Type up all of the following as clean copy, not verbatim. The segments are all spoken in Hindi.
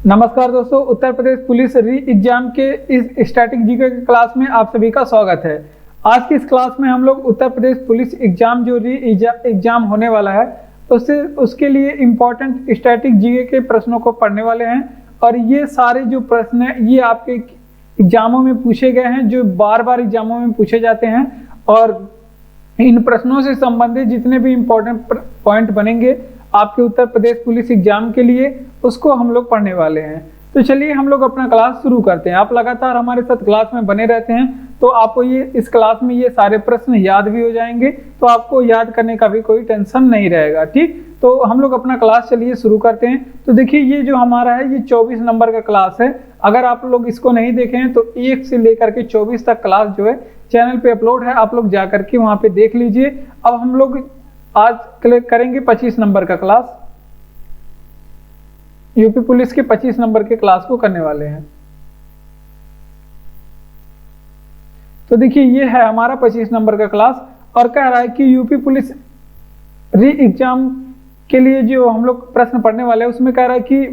नमस्कार दोस्तों, उत्तर प्रदेश पुलिस री एग्जाम के इस स्टैटिक जीके के क्लास में आप सभी का स्वागत है। आज की इस क्लास में हम लोग उत्तर प्रदेश पुलिस एग्जाम जो री एग्जाम होने वाला है उसके लिए इम्पोर्टेंट स्टैटिक जीके के प्रश्नों को पढ़ने वाले हैं। और ये सारे जो प्रश्न हैं ये आपके एग्जामों में पूछे गए हैं, जो बार बार एग्जामों में पूछे जाते हैं। और इन प्रश्नों से संबंधित जितने भी इम्पोर्टेंट पॉइंट बनेंगे आपके उत्तर प्रदेश पुलिस एग्जाम के लिए, उसको हम लोग पढ़ने वाले हैं। तो चलिए हम लोग अपना क्लास शुरू करते हैं। आप लगातार हमारे साथ क्लास में बने रहते हैं तो आपको ये इस क्लास में ये सारे प्रश्न याद भी हो जाएंगे, तो आपको याद करने का भी कोई टेंशन नहीं रहेगा। ठीक, तो हम लोग अपना क्लास चलिए शुरू करते हैं। तो देखिए ये जो हमारा है ये 24 नंबर का क्लास है। अगर आप लोग इसको नहीं देखे हैं तो 1 से लेकर के 24 तक क्लास जो है चैनल पे अपलोड है, आप लोग जा करके वहां पे देख लीजिए। अब हम लोग आज क्लिक करेंगे 25 नंबर का क्लास, यूपी पुलिस के 25 नंबर के क्लास को करने वाले हैं। तो देखिए ये है हमारा 25 नंबर का क्लास और कह रहा है कि यूपी पुलिस री एग्जाम के लिए जो हम लोग प्रश्न पढ़ने वाले हैं उसमें कह रहा है कि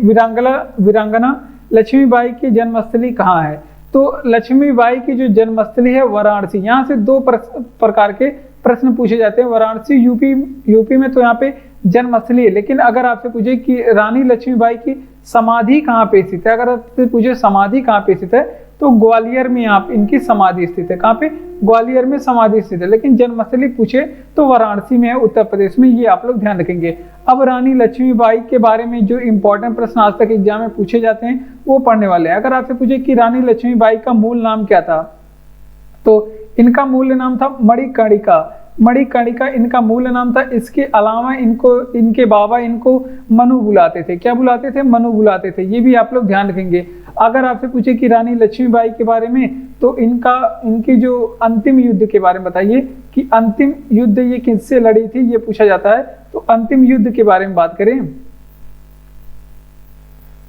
वीरांगना लक्ष्मीबाई की जन्मस्थली कहाँ है। तो लक्ष्मीबाई की जो जन्मस्थली है वाराणसी। यहाँ से दो प्रकार के प्रश्न पूछे जाते हैं। वाराणसी यूपी में तो यहाँ पे जन्मस्थली है, लेकिन अगर आपसे पूछे कि रानी लक्ष्मीबाई की समाधि कहाँ पे स्थित है, अगर आपसे पूछे समाधि कहाँ पे स्थित है तो ग्वालियर में आप इनकी समाधि स्थित है। कहाँ पे? ग्वालियर में समाधि स्थित है। लेकिन जन्मस्थली पूछे तो वाराणसी में है, उत्तर प्रदेश में। ये आप लोग ध्यान रखेंगे। अब रानी लक्ष्मीबाई के बारे में जो इंपॉर्टेंट प्रश्न आज तक एग्जाम में पूछे जाते हैं वो पढ़ने वाले हैं। अगर आपसे पूछे कि रानी लक्ष्मीबाई का मूल नाम क्या था तो इनका मूल नाम था मणिकर्णिका इनका मूल नाम था। इसके अलावा इनके बाबा इनको मनु बुलाते थे। क्या बुलाते थे? मनु बुलाते थे। ये भी आप लोग ध्यान रखेंगे। अगर आपसे पूछे कि रानी लक्ष्मीबाई के बारे में तो इनकी जो अंतिम युद्ध के बारे में बताइए कि अंतिम युद्ध ये किससे लड़ी थी, ये पूछा जाता है। तो अंतिम युद्ध के बारे में बात करें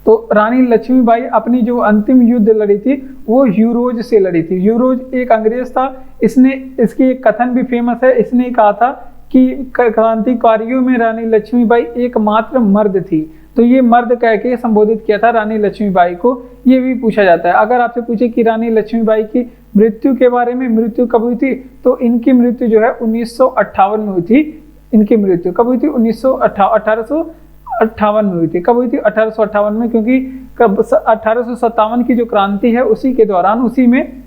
तो रानी लक्ष्मीबाई अपनी जो अंतिम युद्ध लड़ी थी वो यूरोज से लड़ी थी। यूरोज एक अंग्रेज था। इसकी एक कथन भी फेमस है। इसने कहा था कि क्रांतिकारियों में रानी लक्ष्मीबाई एकमात्र मर्द थी। तो ये मर्द कह के संबोधित किया था रानी लक्ष्मीबाई को। ये भी पूछा जाता है। अगर आपसे पूछे कि रानी लक्ष्मीबाई की मृत्यु के बारे में, मृत्यु कब हुई थी, तो इनकी मृत्यु जो है 1958 में हुई थी। इनकी मृत्यु कब हुई थी? 1858 में हुई थी। कब हुई थी? 1858 में, क्योंकि 1857 की जो क्रांति है उसी के दौरान, उसी में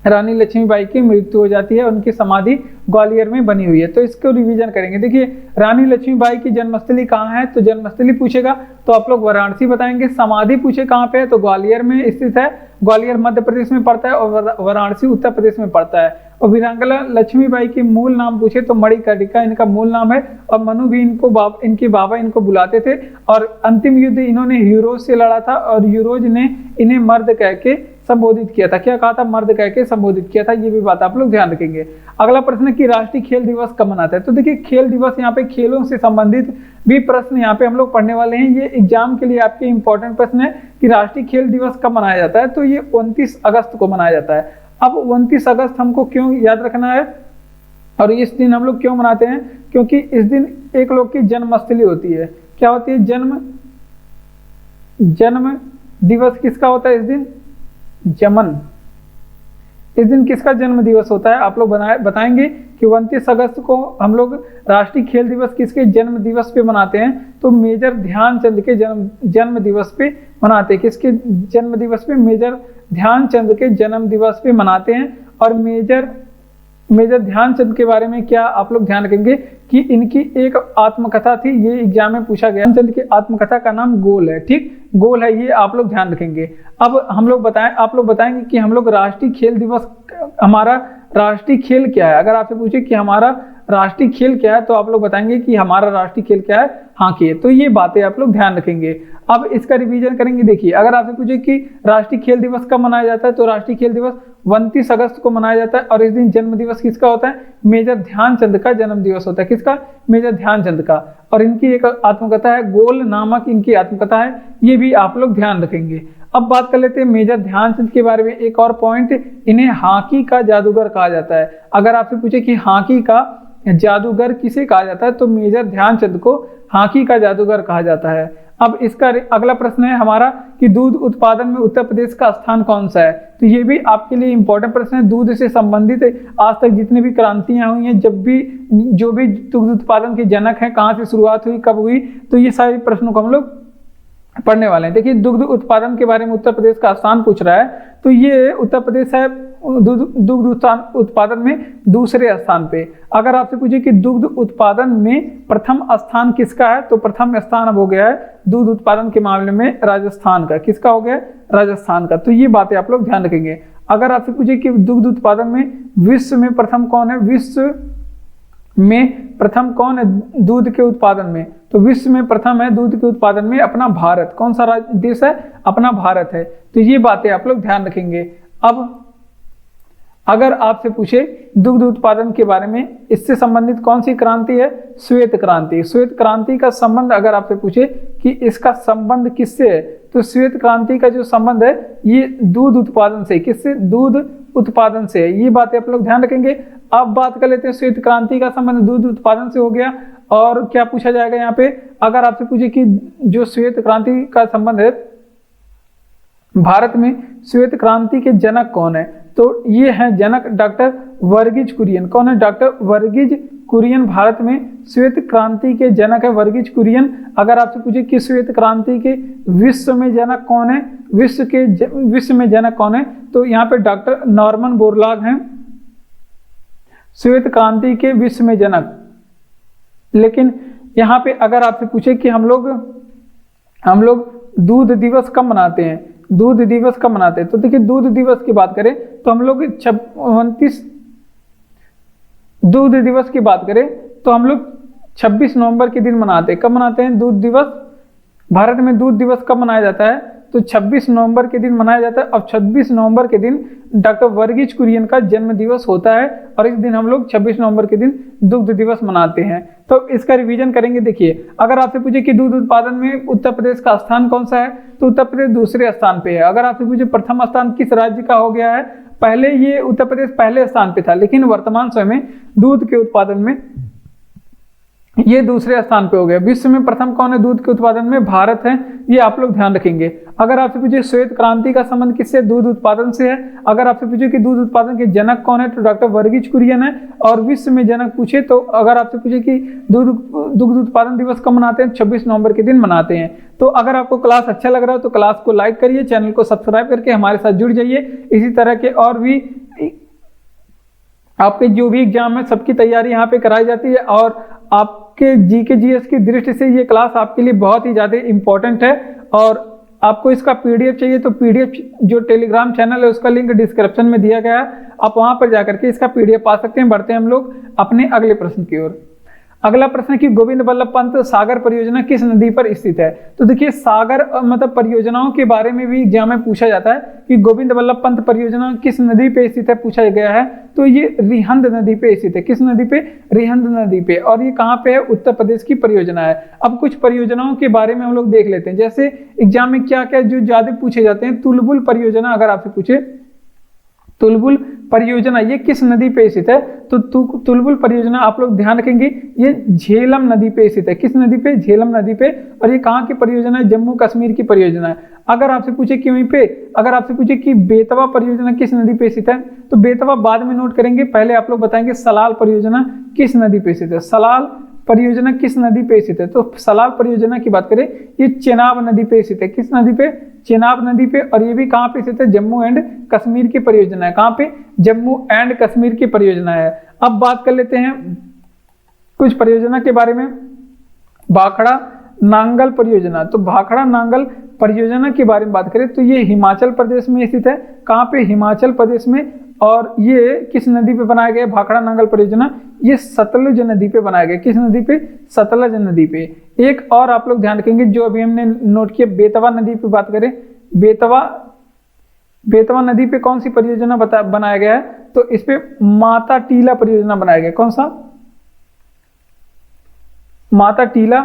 रानी लक्ष्मीबाई की मृत्यु हो जाती है। उनकी समाधि ग्वालियर में बनी हुई है। तो इसको रिवीजन करेंगे। देखिए रानी लक्ष्मीबाई की जन्मस्थली कहाँ है, तो जन्मस्थली पूछेगा तो आप लोग वाराणसी बताएंगे। समाधि पूछे कहाँ पे है तो ग्वालियर में स्थित है। ग्वालियर मध्य प्रदेश में पड़ता है और वाराणसी उत्तर प्रदेश में पड़ता है। और वीरांगना लक्ष्मीबाई की मूल नाम पूछे तो मणिकर्णिका इनका मूल नाम है। और मनु भी इनके बाबा इनको बुलाते थे। और अंतिम युद्ध इन्होंने यूरोज से लड़ा था और यूरोज ने इन्हें मर्द कह के संबोधित किया था। क्या कहा था? मर्द कह के संबोधित किया था। ये भी बात आप लोग ध्यान रखेंगे। अगला प्रश्न कि राष्ट्रीय खेल दिवस कब मनाता है। तो देखिए खेल दिवस, यहाँ पे खेलों से संबंधित भी प्रश्न यहाँ पे हम लोग पढ़ने वाले हैं। ये एग्जाम के लिए आपके इंपॉर्टेंट प्रश्न है कि राष्ट्रीय खेल दिवस कब मनाया जाता है। तो ये 29 अगस्त को मनाया जाता है। अब 29 अगस्त हमको क्यों याद रखना है और इस दिन हम लोग क्यों मनाते हैं? क्योंकि इस दिन एक लोग की जन्मस्थली होती है। क्या होती है? जन्म दिवस किसका होता है इस दिन? जमन। इस दिन किसका जन्म दिवस होता है? आप लोग बताएंगे कि 29 अगस्त को हम लोग राष्ट्रीय खेल दिवस किसके जन्म दिवस पे मनाते हैं? तो मेजर ध्यानचंद के जन्म दिवस पे मनाते हैं। किसके जन्म दिवस पे? मेजर ध्यानचंद के जन्म दिवस पे मनाते हैं। और मेजर ध्यानचंद के बारे में क्या आप लोग ध्यान रखेंगे कि इनकी एक आत्मकथा थी। ये एग्जाम में पूछा गया। ध्यानचंद की आत्मकथा का नाम गोल है। ठीक, गोल है, ये आप लोग ध्यान रखेंगे। अब आप लोग बताएंगे कि हम लोग राष्ट्रीय खेल दिवस, हमारा राष्ट्रीय खेल क्या है। अगर आपसे पूछे कि हमारा राष्ट्रीय खेल क्या है तो आप लोग बताएंगे कि हमारा राष्ट्रीय खेल क्या है? हॉकी है। तो ये बातें आप लोग ध्यान रखेंगे। अब इसका रिवीजन करेंगे। देखिए अगर आपसे पूछे कि राष्ट्रीय खेल दिवस कब मनाया जाता है तो राष्ट्रीय खेल दिवस 29 अगस्त को मनाया जाता है। और इस दिन जन्म दिवस किसका होता है? मेजर ध्यानचंद का जन्म दिवस होता है। किसका? मेजर ध्यानचंद का। और इनकी एक आत्मकथा है, गोल नामक इनकी आत्मकथा है। ये भी आप लोग ध्यान रखेंगे। अब बात कर लेते हैं मेजर ध्यानचंद के बारे में। एक और पॉइंट, इन्हें हॉकी का जादूगर कहा जाता है। अगर आपसे पूछे कि हॉकी का जादूगर किसे कहा जाता है तो मेजर ध्यानचंद को हॉकी का जादूगर कहा जाता है। अब इसका अगला प्रश्न है हमारा कि दूध उत्पादन में उत्तर प्रदेश का स्थान कौन सा है। तो ये भी आपके लिए इंपॉर्टेंट प्रश्न है। दूध से संबंधित आज तक जितनी भी क्रांतियां हुई हैं, जब भी जो भी दुग्ध उत्पादन के जनक हैं, कहाँ से शुरुआत हुई, कब हुई, तो ये सारे प्रश्नों को हम लोग पढ़ने वाले हैं। देखिए दुग्ध उत्पादन के बारे में उत्तर प्रदेश का स्थान पूछ रहा है, तो ये उत्तर प्रदेश है दुग्ध उत्पादन में दूसरे स्थान पे। अगर आपसे पूछे कि दुग्ध उत्पादन में प्रथम स्थान किसका है, तो प्रथम स्थान अब हो गया है दूध उत्पादन के मामले में राजस्थान का। किसका हो गया? राजस्थान का। तो ये बातें आप लोग ध्यान रखेंगे। अगर आपसे पूछे कि दुग्ध उत्पादन में विश्व में प्रथम कौन है, विश्व में प्रथम कौन है दूध के उत्पादन में, तो विश्व में प्रथम है दूध के उत्पादन में अपना भारत। कौन सा देश है? अपना भारत है। तो ये बातें आप लोग ध्यान रखेंगे। अब अगर आपसे पूछे दुग्ध उत्पादन के बारे में, इससे संबंधित कौन सी क्रांति है? श्वेत क्रांति। श्वेत क्रांति का संबंध अगर आपसे पूछे कि इसका संबंध किससे है, तो श्वेत क्रांति का जो संबंध है ये दूध उत्पादन से। किससे? दूध उत्पादन से है। ये बातें आप लोग ध्यान रखेंगे। अब बात कर लेते हैं श्वेत क्रांति का संबंध दूध उत्पादन से हो गया, और क्या पूछा जाएगा यहाँ पे, अगर आपसे पूछे कि जो श्वेत क्रांति का संबंध है भारत में, श्वेत क्रांति के जनक कौन है, तो ये है जनक डॉक्टर वर्गीज कुरियन। कौन है? डॉक्टर वर्गीज कुरियन भारत में श्वेत क्रांति के जनक है, वर्गीज कुरियन। अगर आपसे पूछे कि श्वेत क्रांति के विश्व में जनक कौन है, विश्व में जनक कौन है, तो यहाँ पे डॉक्टर नॉर्मन बोरलॉग हैं श्वेत क्रांति के विश्व में जनक। लेकिन यहाँ पे अगर आपसे पूछे कि हम लोग दूध दिवस कब मनाते हैं, दूध दिवस कब मनाते हैं, तो देखिए दूध दिवस की बात करें तो हम लोग 29 दूध दिवस की बात करें तो हम लोग 26 नवंबर के दिन मनाते हैं। कब मनाते हैं दूध दिवस? भारत में दूध दिवस कब मनाया जाता है, तो 26 नवंबर के दिन मनाया जाता है। अब 26 नवंबर के दिन डॉक्टर वर्गीज कुरियन का जन्म दिवस होता है, और इस दिन हम लोग 26 नवंबर के दिन दुग्ध दिवस मनाते हैं। तो इसका रिवीजन करेंगे। देखिए अगर आपसे पूछे कि दूध उत्पादन में उत्तर प्रदेश का स्थान कौन सा है, तो उत्तर प्रदेश दूसरे स्थान पे है। अगर आपसे पूछे प्रथम स्थान किस राज्य का हो गया है, पहले ये उत्तर प्रदेश पहले स्थान पे था, लेकिन वर्तमान समय में दूध के उत्पादन में ये दूसरे स्थान पे हो गया। विश्व में प्रथम कौन है दूध के उत्पादन में? भारत है। ये आप लोग ध्यान रखेंगे। अगर आपसे पूछे श्वेत क्रांति का संबंध किससे? दूध उत्पादन से है। अगर आपसे पूछे कि दूध उत्पादन के जनक कौन है, तो डॉक्टर वर्गीज कुरियन है। और विश्व में जनक पूछे तो अगर आपसे पूछे कि दुग्ध उत्पादन दिवस कब मनाते हैं, 26 नवंबर के दिन मनाते हैं। तो अगर आपको क्लास अच्छा लग रहा है तो क्लास को लाइक करिए, चैनल को सब्सक्राइब करके हमारे साथ जुड़ जाइए। इसी तरह के और भी आपके जो भी एग्जाम है सबकी तैयारी यहाँ पे कराई जाती है, और आपके जीके जीएस की दृष्टि से ये क्लास आपके लिए बहुत ही ज़्यादा इंपॉर्टेंट है। और आपको इसका पीडीएफ चाहिए तो पीडीएफ जो टेलीग्राम चैनल है उसका लिंक डिस्क्रिप्शन में दिया गया है, आप वहां पर जाकर के इसका पीडीएफ पा सकते हैं। बढ़ते हैं हम लोग अपने अगले प्रश्न की ओर। अगला प्रश्न है कि गोविंद बल्लभ पंत सागर परियोजना किस नदी पर स्थित है। तो देखिए सागर मतलब परियोजनाओं के बारे में भी एग्जाम में पूछा जाता है कि गोविंद बल्लभ पंत परियोजना किस नदी पे स्थित है, पूछा गया है। तो ये रिहंद नदी पे स्थित है। किस नदी पे? रिहंद नदी पे। और ये कहाँ पे है? उत्तर प्रदेश की परियोजना है। अब कुछ परियोजनाओं के बारे में हम लोग देख लेते हैं। जैसे एग्जाम में क्या क्या जो ज्यादा पूछे जाते हैं, तुलबुल परियोजना अगर आपसे पूछे, तुलबुल परियोजना ये किस नदी पे स्थित है, तो तुलबुल परियोजना आप लोग ध्यान रखेंगे ये झेलम नदी पे स्थित है। किस नदी पे? झेलम नदी पे। और ये कहाँ की परियोजना है? जम्मू कश्मीर की परियोजना है। अगर आपसे पूछे कि वहीं पे अगर आपसे पूछे कि बेतवा परियोजना किस नदी पे स्थित है, तो बेतवा बाद में नोट करेंगे, पहले आप लोग बताएंगे सलाल परियोजना किस नदी पे स्थित है। सलाल परियोजना किस नदी पे स्थित है, तो सलाल परियोजना की बात करें ये चेनाब नदी पे स्थित है। किस नदी पे? चेनाब नदी पे। और ये भी कहाँ पे स्थित है? जम्मू एंड कश्मीर की परियोजना है। कहाँ पे? जम्मू एंड कश्मीर की परियोजना है। अब बात कर लेते हैं कुछ परियोजना के बारे में। भाखड़ा नांगल परियोजना, तो भाखड़ा नांगल परियोजना के बारे में बात करें तो ये हिमाचल प्रदेश में स्थित है। कहाँ पे? हिमाचल प्रदेश में। और ये किस नदी पे बनाया गया? भाखड़ा नांगल परियोजना ये सतलुज नदी पे बनाया गया। किस नदी पे? सतलुज नदी पे। एक और आप लोग ध्यान रखेंगे जो अभी हमने नोट किया, बेतवा नदी पे बात करें, बेतवा नदी पे कौन सी परियोजना बनाया गया है, तो इस पे माता टीला परियोजना बनाया गया। कौन सा? माता टीला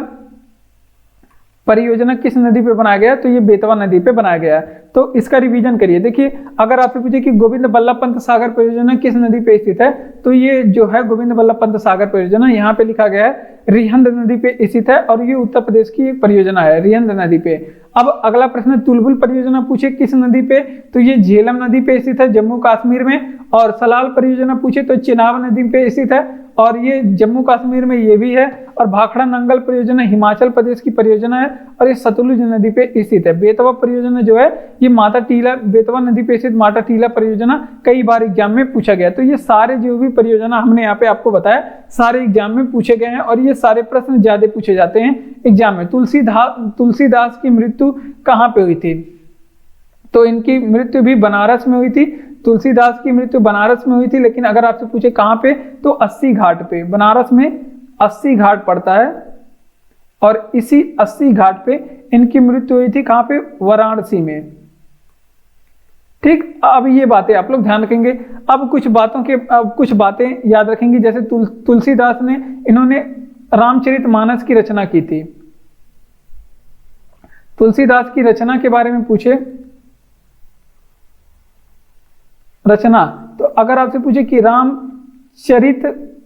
परियोजना किस नदी पे बनाया गया, तो ये बेतवा नदी पे बनाया गया है। तो इसका रिवीजन करिए। देखिए अगर आपसे पूछे कि गोविंद बल्लभ पंत सागर परियोजना किस नदी पे स्थित है, तो ये जो है गोविंद बल्लभ पंत सागर परियोजना यहाँ पे लिखा गया है रिहंद नदी पे स्थित है और ये उत्तर प्रदेश की एक परियोजना है रिहंद नदी पे। अब अगला प्रश्न तुलबुल परियोजना पूछे किस नदी पे, तो ये झेलम नदी पे स्थित है जम्मू कश्मीर में। और सलाल परियोजना पूछे तो चेनाब नदी पे स्थित है और ये जम्मू कश्मीर में ये भी है। और भाखड़ा नंगल परियोजना हिमाचल प्रदेश की परियोजना है और ये सतलुज नदी पे स्थित है। बेतवा परियोजना जो है ये माता टीला बेतवा नदी पे स्थित माता टीला परियोजना कई बार एग्जाम में पूछा गया। तो ये सारे जो भी परियोजना हमने यहाँ पे आपको बताया सारे एग्जाम में पूछे गए हैं और ये सारे प्रश्न ज्यादा पूछे जाते हैं एग्जाम में। तुलसीदास की मृत्यु कहाँ पे हुई थी, तो इनकी मृत्यु भी बनारस में हुई थी। तुलसीदास की मृत्यु बनारस में हुई थी, लेकिन अगर आपसे पूछे कहाँ पे, तो 80 घाट पे। बनारस में 80 घाट पड़ता है और इसी 80 घाट पे इनकी मृत्यु हुई थी। कहाँ पे, वाराणसी में। ठीक, अब ये बातें आप लोग ध्यान रखेंगे। अब कुछ बातें याद रखेंगे, जैसे तुलसीदास ने इन्होंने रामचरितमानस की रचना की थी। तुलसीदास की रचना के बारे में पूछे रचना, तो अगर आपसे पूछे कि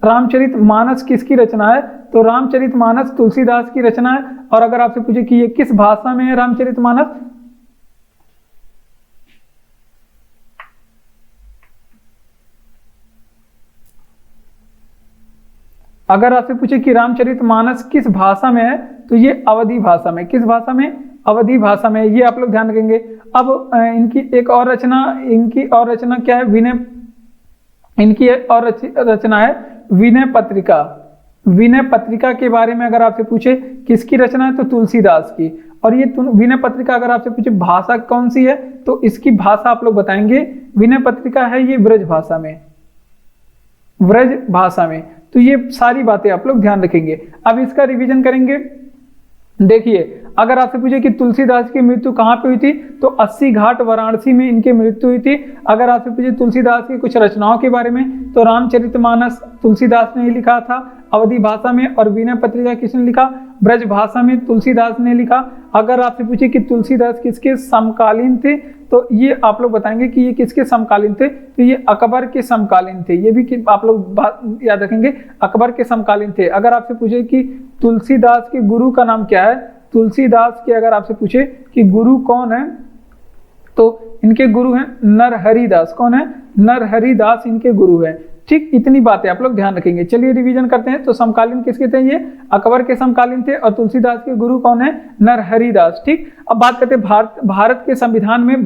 रामचरितमानस किसकी रचना है, तो रामचरितमानस तुलसीदास की रचना है। और अगर आपसे पूछे कि ये किस भाषा में है रामचरितमानस, अगर आपसे पूछे कि रामचरितमानस किस भाषा में है, तो ये अवधी भाषा में। किस भाषा में, अवधी भाषा में। ये आप लोग ध्यान रखेंगे। अब इनकी एक और रचना क्या है, इनकी और रचना है विनय पत्रिका। विनय पत्रिका के बारे में अगर आपसे पूछे किसकी रचना है, तो तुलसीदास की। और ये विनय पत्रिका अगर आपसे पूछे भाषा कौन सी है, तो इसकी भाषा आप लोग बताएंगे। विनय पत्रिका है ये ब्रज भाषा में, ब्रज भाषा में। तो ये सारी बातें आप लोग ध्यान रखेंगे। अब इसका रिवीजन करेंगे। देखिए अगर आपसे पूछे कि तुलसीदास की मृत्यु कहाँ पे हुई थी, तो 80 घाट वाराणसी में इनकी मृत्यु हुई थी। अगर आपसे पूछे तुलसीदास की कुछ रचनाओं के बारे में, तो रामचरितमानस तुलसीदास ने ही लिखा था अवधी भाषा में। और विनय पत्रिका किसने लिखा, ब्रज भाषा में तुलसीदास ने लिखा। अगर आपसे पूछे कि तुलसीदास किसके समकालीन थे, तो ये आप लोग बताएंगे कि ये किसके समकालीन थे, तो ये अकबर के समकालीन थे। ये भी आप लोग याद रखेंगे, अकबर के समकालीन थे। अगर आपसे पूछे कि तुलसीदास के गुरु का नाम क्या है, तुलसीदास के अगर आपसे पूछे कि गुरु कौन है, तो इनके गुरु हैं नरहरिदास। कौन है, नरहरिदास इनके गुरु हैं। ठीक, इतनी बातें आप लोग ध्यान रखेंगे। चलिए रिवीजन करते हैं। तो समकालीन किसके थे, ये अकबर के समकालीन थे। और तुलसीदास के गुरु कौन है, नरहरिदास। ठीक, अब बात करते हैं भारत के संविधान में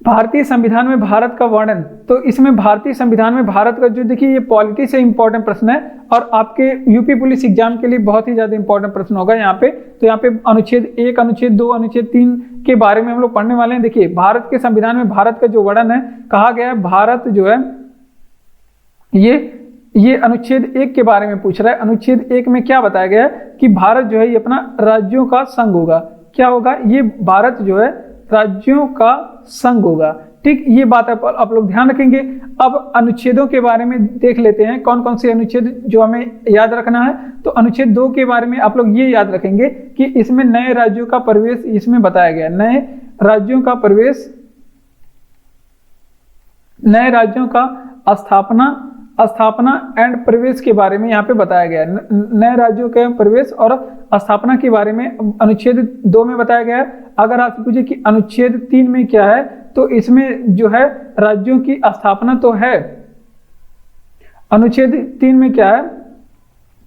भारतीय संविधान में भारत का वर्णन। तो इसमें भारतीय संविधान में भारत का जो, देखिए ये पॉलिटी से इंपॉर्टेंट प्रश्न है और आपके यूपी पुलिस एग्जाम के लिए बहुत ही ज्यादा इंपॉर्टेंट प्रश्न होगा यहाँ पे। तो यहाँ पे अनुच्छेद 1, अनुच्छेद 2, अनुच्छेद 3 के बारे में हम लोग पढ़ने वाले हैं। देखिए भारत के संविधान में भारत का जो वर्णन है, कहा गया है भारत जो है ये अनुच्छेद 1 के बारे में पूछ रहा है। अनुच्छेद 1 में क्या बताया गया है कि भारत जो है ये अपना राज्यों का संघ होगा। क्या होगा, ये भारत जो है राज्यों का संघ होगा। ठीक, ये बात आप लोग ध्यान रखेंगे। अब अनुच्छेदों के बारे में देख लेते हैं, कौन कौन से अनुच्छेद जो हमें याद रखना है। तो अनुच्छेद 2 के बारे में आप लोग ये याद रखेंगे कि इसमें नए राज्यों का प्रवेश इसमें बताया गया। नए राज्यों का प्रवेश, नए राज्यों का स्थापना एंड प्रवेश के बारे में यहाँ पे बताया गया है। नए राज्यों के प्रवेश और स्थापना के बारे में अनुच्छेद 2 में बताया गया है। अगर आप पूछे कि अनुच्छेद 3 में क्या है, तो इसमें जो है राज्यों की स्थापना तो है। अनुच्छेद 3 में क्या है,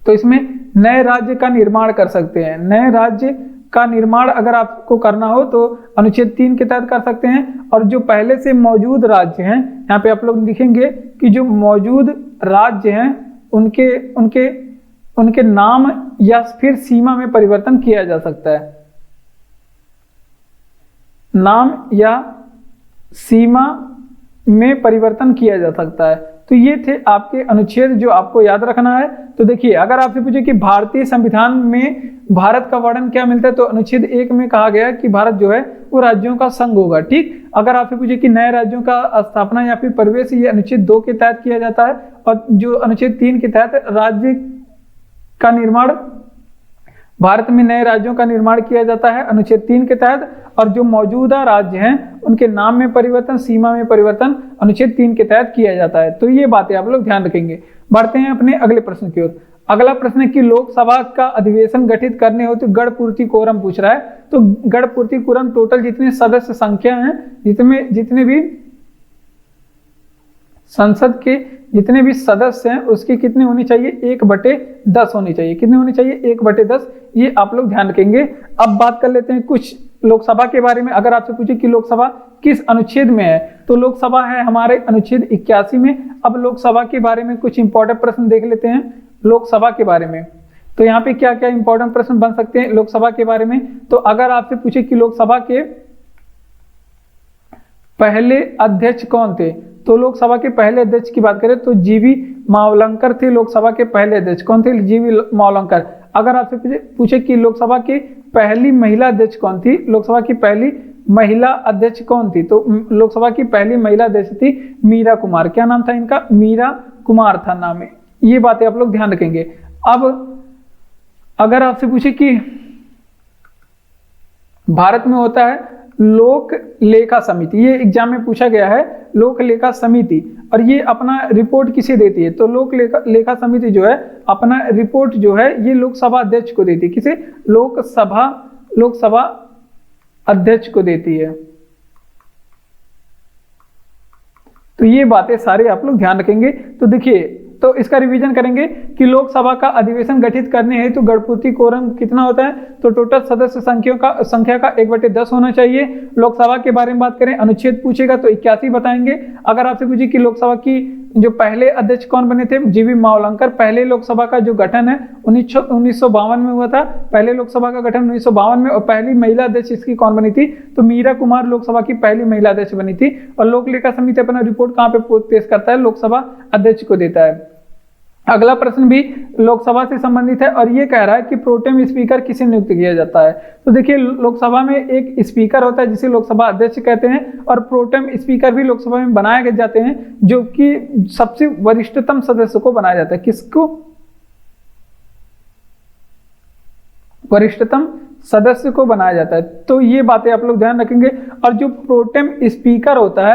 तो इसमें नए राज्य का निर्माण कर सकते हैं। नए राज्य का निर्माण अगर आपको करना हो तो अनुच्छेद 3 के तहत कर सकते हैं। और जो पहले से मौजूद राज्य हैं, यहाँ पे आप लोग लिखेंगे कि जो मौजूद राज्य हैं उनके नाम या फिर सीमा में परिवर्तन किया जा सकता है। नाम या सीमा में परिवर्तन किया जा सकता है। तो ये थे आपके अनुच्छेद जो आपको याद रखना है। तो देखिए अगर आपसे पूछे कि भारतीय संविधान में भारत का वर्णन क्या मिलता है, तो अनुच्छेद 1 में कहा गया है कि भारत जो है वो राज्यों का संघ होगा। ठीक, अगर आपसे पूछे कि नए राज्यों का स्थापना या फिर प्रवेश, ये अनुच्छेद 2 के तहत किया जाता है। और जो अनुच्छेद 3 के तहत राज्य का निर्माण भारत में नए राज्यों का निर्माण किया जाता है अनुच्छेद 3 के तहत, और जो मौजूदा राज्य हैं उनके नाम में परिवर्तन, सीमा में परिवर्तन अनुच्छेद 3 के तहत किया जाता है। तो ये बातें आप लोग ध्यान रखेंगे। बढ़ते हैं अपने अगले प्रश्न की ओर। अगला प्रश्न है कि लोकसभा का अधिवेशन गठित करने हेतु गण पूर्ति कोरम पूछ रहा है। तो गण पूर्ति कोरम टोटल जितने सदस्य संख्या हैं, जितने भी संसद के जितने भी सदस्य हैं उसकी कितनी होनी चाहिए, 1/10 होनी चाहिए। कितनी होनी चाहिए, 1/10। ये आप लोग ध्यान रखेंगे। अब बात कर लेते हैं कुछ लोकसभा के बारे में। अगर आपसे पूछे कि लोकसभा किस अनुच्छेद में है, तो लोकसभा है हमारे अनुच्छेद 81 में। अब लोकसभा के बारे में कुछ इंपॉर्टेंट प्रश्न देख लेते हैं लोकसभा के बारे में। तो यहाँ पे क्या क्या इंपॉर्टेंट प्रश्न बन सकते हैं लोकसभा के बारे में। तो अगर आपसे पूछे कि लोकसभा के पहले अध्यक्ष कौन थे, तो लोकसभा के पहले अध्यक्ष की बात करें तो जीवी मावलंकर थे। लोकसभा के पहले अध्यक्ष कौन थे, जीवी मावलंकर। अगर आपसे पूछे कि लोकसभा की पहली महिला अध्यक्ष कौन थी, लोकसभा की पहली महिला अध्यक्ष कौन थी, तो लोकसभा की पहली महिला अध्यक्ष थी मीरा कुमार। क्या नाम था इनका, मीरा कुमार था नाम है। ये बातें आप लोग ध्यान रखेंगे। अब अगर आपसे पूछे कि भारत में होता है लोक लेखा समिति, ये एग्जाम में पूछा गया है, लोक लेखा समिति, और ये अपना रिपोर्ट किसे देती है, तो लोक लेखा समिति जो है अपना रिपोर्ट जो है ये लोकसभा अध्यक्ष को देती है। किसे, लोकसभा अध्यक्ष को देती है। तो ये बातें सारे आप लोग ध्यान रखेंगे। तो देखिए, तो इसका रिवीजन करेंगे कि लोकसभा का अधिवेशन गठित करने हेतु गणपूर्ति कोरम कितना होता है, तो टोटल सदस्य संख्या का 1/10 होना चाहिए। लोकसभा के बारे में बात करें, अनुच्छेद पूछेगा तो 81 बताएंगे। अगर आपसे पूछे कि लोकसभा की जो पहले अध्यक्ष कौन बने थे, जीवी मावलंकर। पहले लोकसभा का जो गठन है 1952 में हुआ था, पहले लोकसभा का गठन 1952 में, और पहली महिला अध्यक्ष इसकी कौन बनी थी, तो मीरा कुमार लोकसभा की पहली महिला अध्यक्ष बनी थी। और लोक लेखा समिति अपना रिपोर्ट कहाँ पे पेश करता है, लोकसभा अध्यक्ष को देता है। अगला प्रश्न भी लोकसभा से संबंधित है और ये कह रहा है कि प्रोटेम स्पीकर किसे नियुक्त किया जाता है। तो देखिए, लोकसभा में एक स्पीकर होता है जिसे लोकसभा अध्यक्ष कहते हैं, और प्रोटेम स्पीकर भी लोकसभा में बनाए जाते हैं, जो कि सबसे वरिष्ठतम सदस्य को बनाया जाता है। किसको, वरिष्ठतम सदस्य को बनाया जाता है। तो ये बातें आप लोग ध्यान रखेंगे। और जो प्रोटेम स्पीकर होता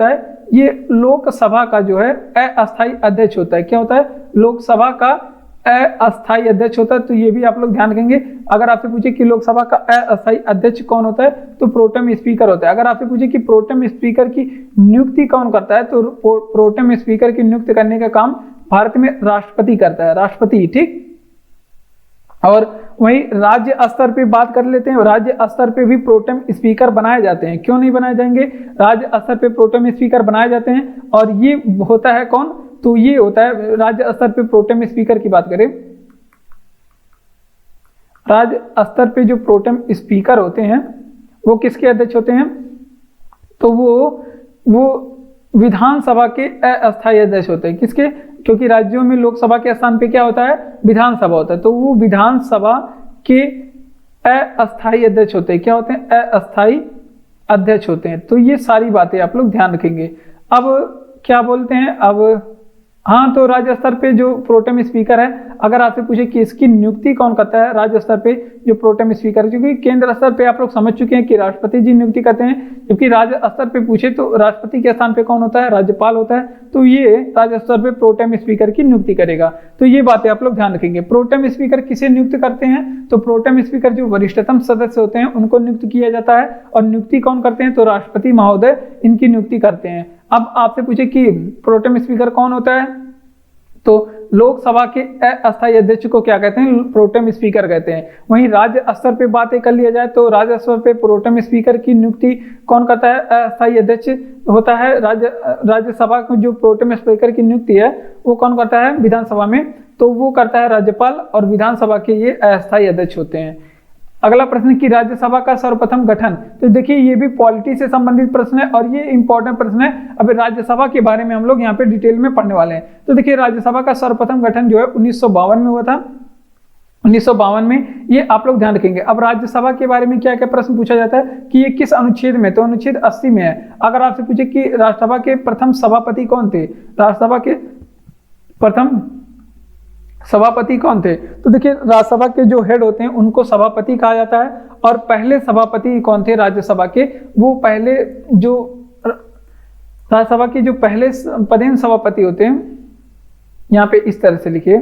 है, ये लोकसभा का जो है अस्थायी अध्यक्ष होता है। क्या होता है, लोकसभा का अस्थायी अध्यक्ष होता है। तो ये भी आप लोग ध्यान रखेंगे। अगर आपसे पूछे कि लोकसभा का अस्थायी अध्यक्ष कौन होता है, तो प्रोटेम स्पीकर होता है। अगर आपसे पूछे कि प्रोटेम स्पीकर की नियुक्ति कौन करता है, तो प्रोटेम स्पीकर की नियुक्ति करने का काम भारत में राष्ट्रपति करता है, राष्ट्रपति। ठीक, और वहीं राज्य स्तर पे बात कर लेते हैं। राज्य स्तर पे भी प्रोटेम स्पीकर बनाए जाते हैं। क्यों नहीं बनाए जाएंगे, राज्य स्तर पे प्रोटेम स्पीकर बनाए जाते हैं। और ये होता है कौन, तो ये होता है राज्य स्तर पे प्रोटेम स्पीकर की बात करें, राज्य स्तर पे जो प्रोटेम स्पीकर होते हैं वो किसके अध्यक्ष होते हैं, तो वो विधानसभा के अस्थायी अध्यक्ष होते हैं। किसके, क्योंकि राज्यों में लोकसभा के स्थान पे क्या होता है, विधानसभा होता है। तो वो विधानसभा के अस्थायी अध्यक्ष होते हैं। क्या होते हैं, अस्थायी अध्यक्ष होते हैं। तो ये सारी बातें आप लोग ध्यान रखेंगे। अब क्या बोलते हैं, अब हाँ, तो राज्य स्तर पे जो प्रोटेम स्पीकर है, अगर आपसे पूछे कि इसकी नियुक्ति कौन करता है, राज्य स्तर पे जो प्रोटेम स्पीकर है, क्योंकि केंद्र स्तर पे आप लोग समझ चुके हैं कि राष्ट्रपति जी नियुक्ति करते हैं, जबकि राज्य स्तर पे पूछे तो राष्ट्रपति के स्थान पे कौन होता है, राज्यपाल होता है। तो ये राज्य स्तर पे प्रोटेम स्पीकर की नियुक्ति करेगा। तो ये बातें आप लोग ध्यान रखेंगे। प्रोटेम स्पीकर किसे नियुक्त करते हैं, तो प्रोटेम स्पीकर जो वरिष्ठतम सदस्य होते हैं उनको नियुक्त किया जाता है। और नियुक्ति कौन करते हैं, तो राष्ट्रपति महोदय इनकी नियुक्ति करते हैं। अब आपसे पूछे कि प्रोटेम स्पीकर कौन होता है, तो लोकसभा के अस्थायी अध्यक्ष को क्या कहते हैं, प्रोटेम स्पीकर कहते हैं। वहीं राज्य स्तर पे बातें कर लिया जाए तो राज्य स्तर पे प्रोटेम स्पीकर की नियुक्ति कौन करता है, अस्थायी अध्यक्ष होता है। राज्यसभा में जो प्रोटेम स्पीकर की नियुक्ति है वो कौन करता है, विधानसभा में, तो वो करता है राज्यपाल, और विधानसभा के ये अस्थायी अध्यक्ष होते हैं। अगला प्रश्न की राज्यसभा का सर्वप्रथम गठन, तो देखिए ये भी पॉलिटी से संबंधित प्रश्न है और ये इंपॉर्टेंट प्रश्न है। अभी राज्यसभा के बारे में हम लोग यहाँ पे डिटेल में पढ़ने वाले हैं। तो देखिए, राज्यसभा का सर्वप्रथम गठन जो है 1952 में हुआ था। 1952 में, ये आप लोग ध्यान रखेंगे। अब राज्यसभा के बारे में क्या क्या प्रश्न पूछा जाता है कि ये किस अनुच्छेद में, तो अनुच्छेद 80 में है। अगर आपसे पूछे कि राज्यसभा के प्रथम सभापति कौन थे, राज्यसभा के प्रथम सभापति कौन थे? तो देखिए राज्यसभा के जो हेड होते हैं उनको सभापति कहा जाता है। और पहले सभापति कौन थे राज्यसभा के? वो पहले जो राज्यसभा के जो पहले पदेन सभापति होते हैं, यहाँ पे इस तरह से लिखिए,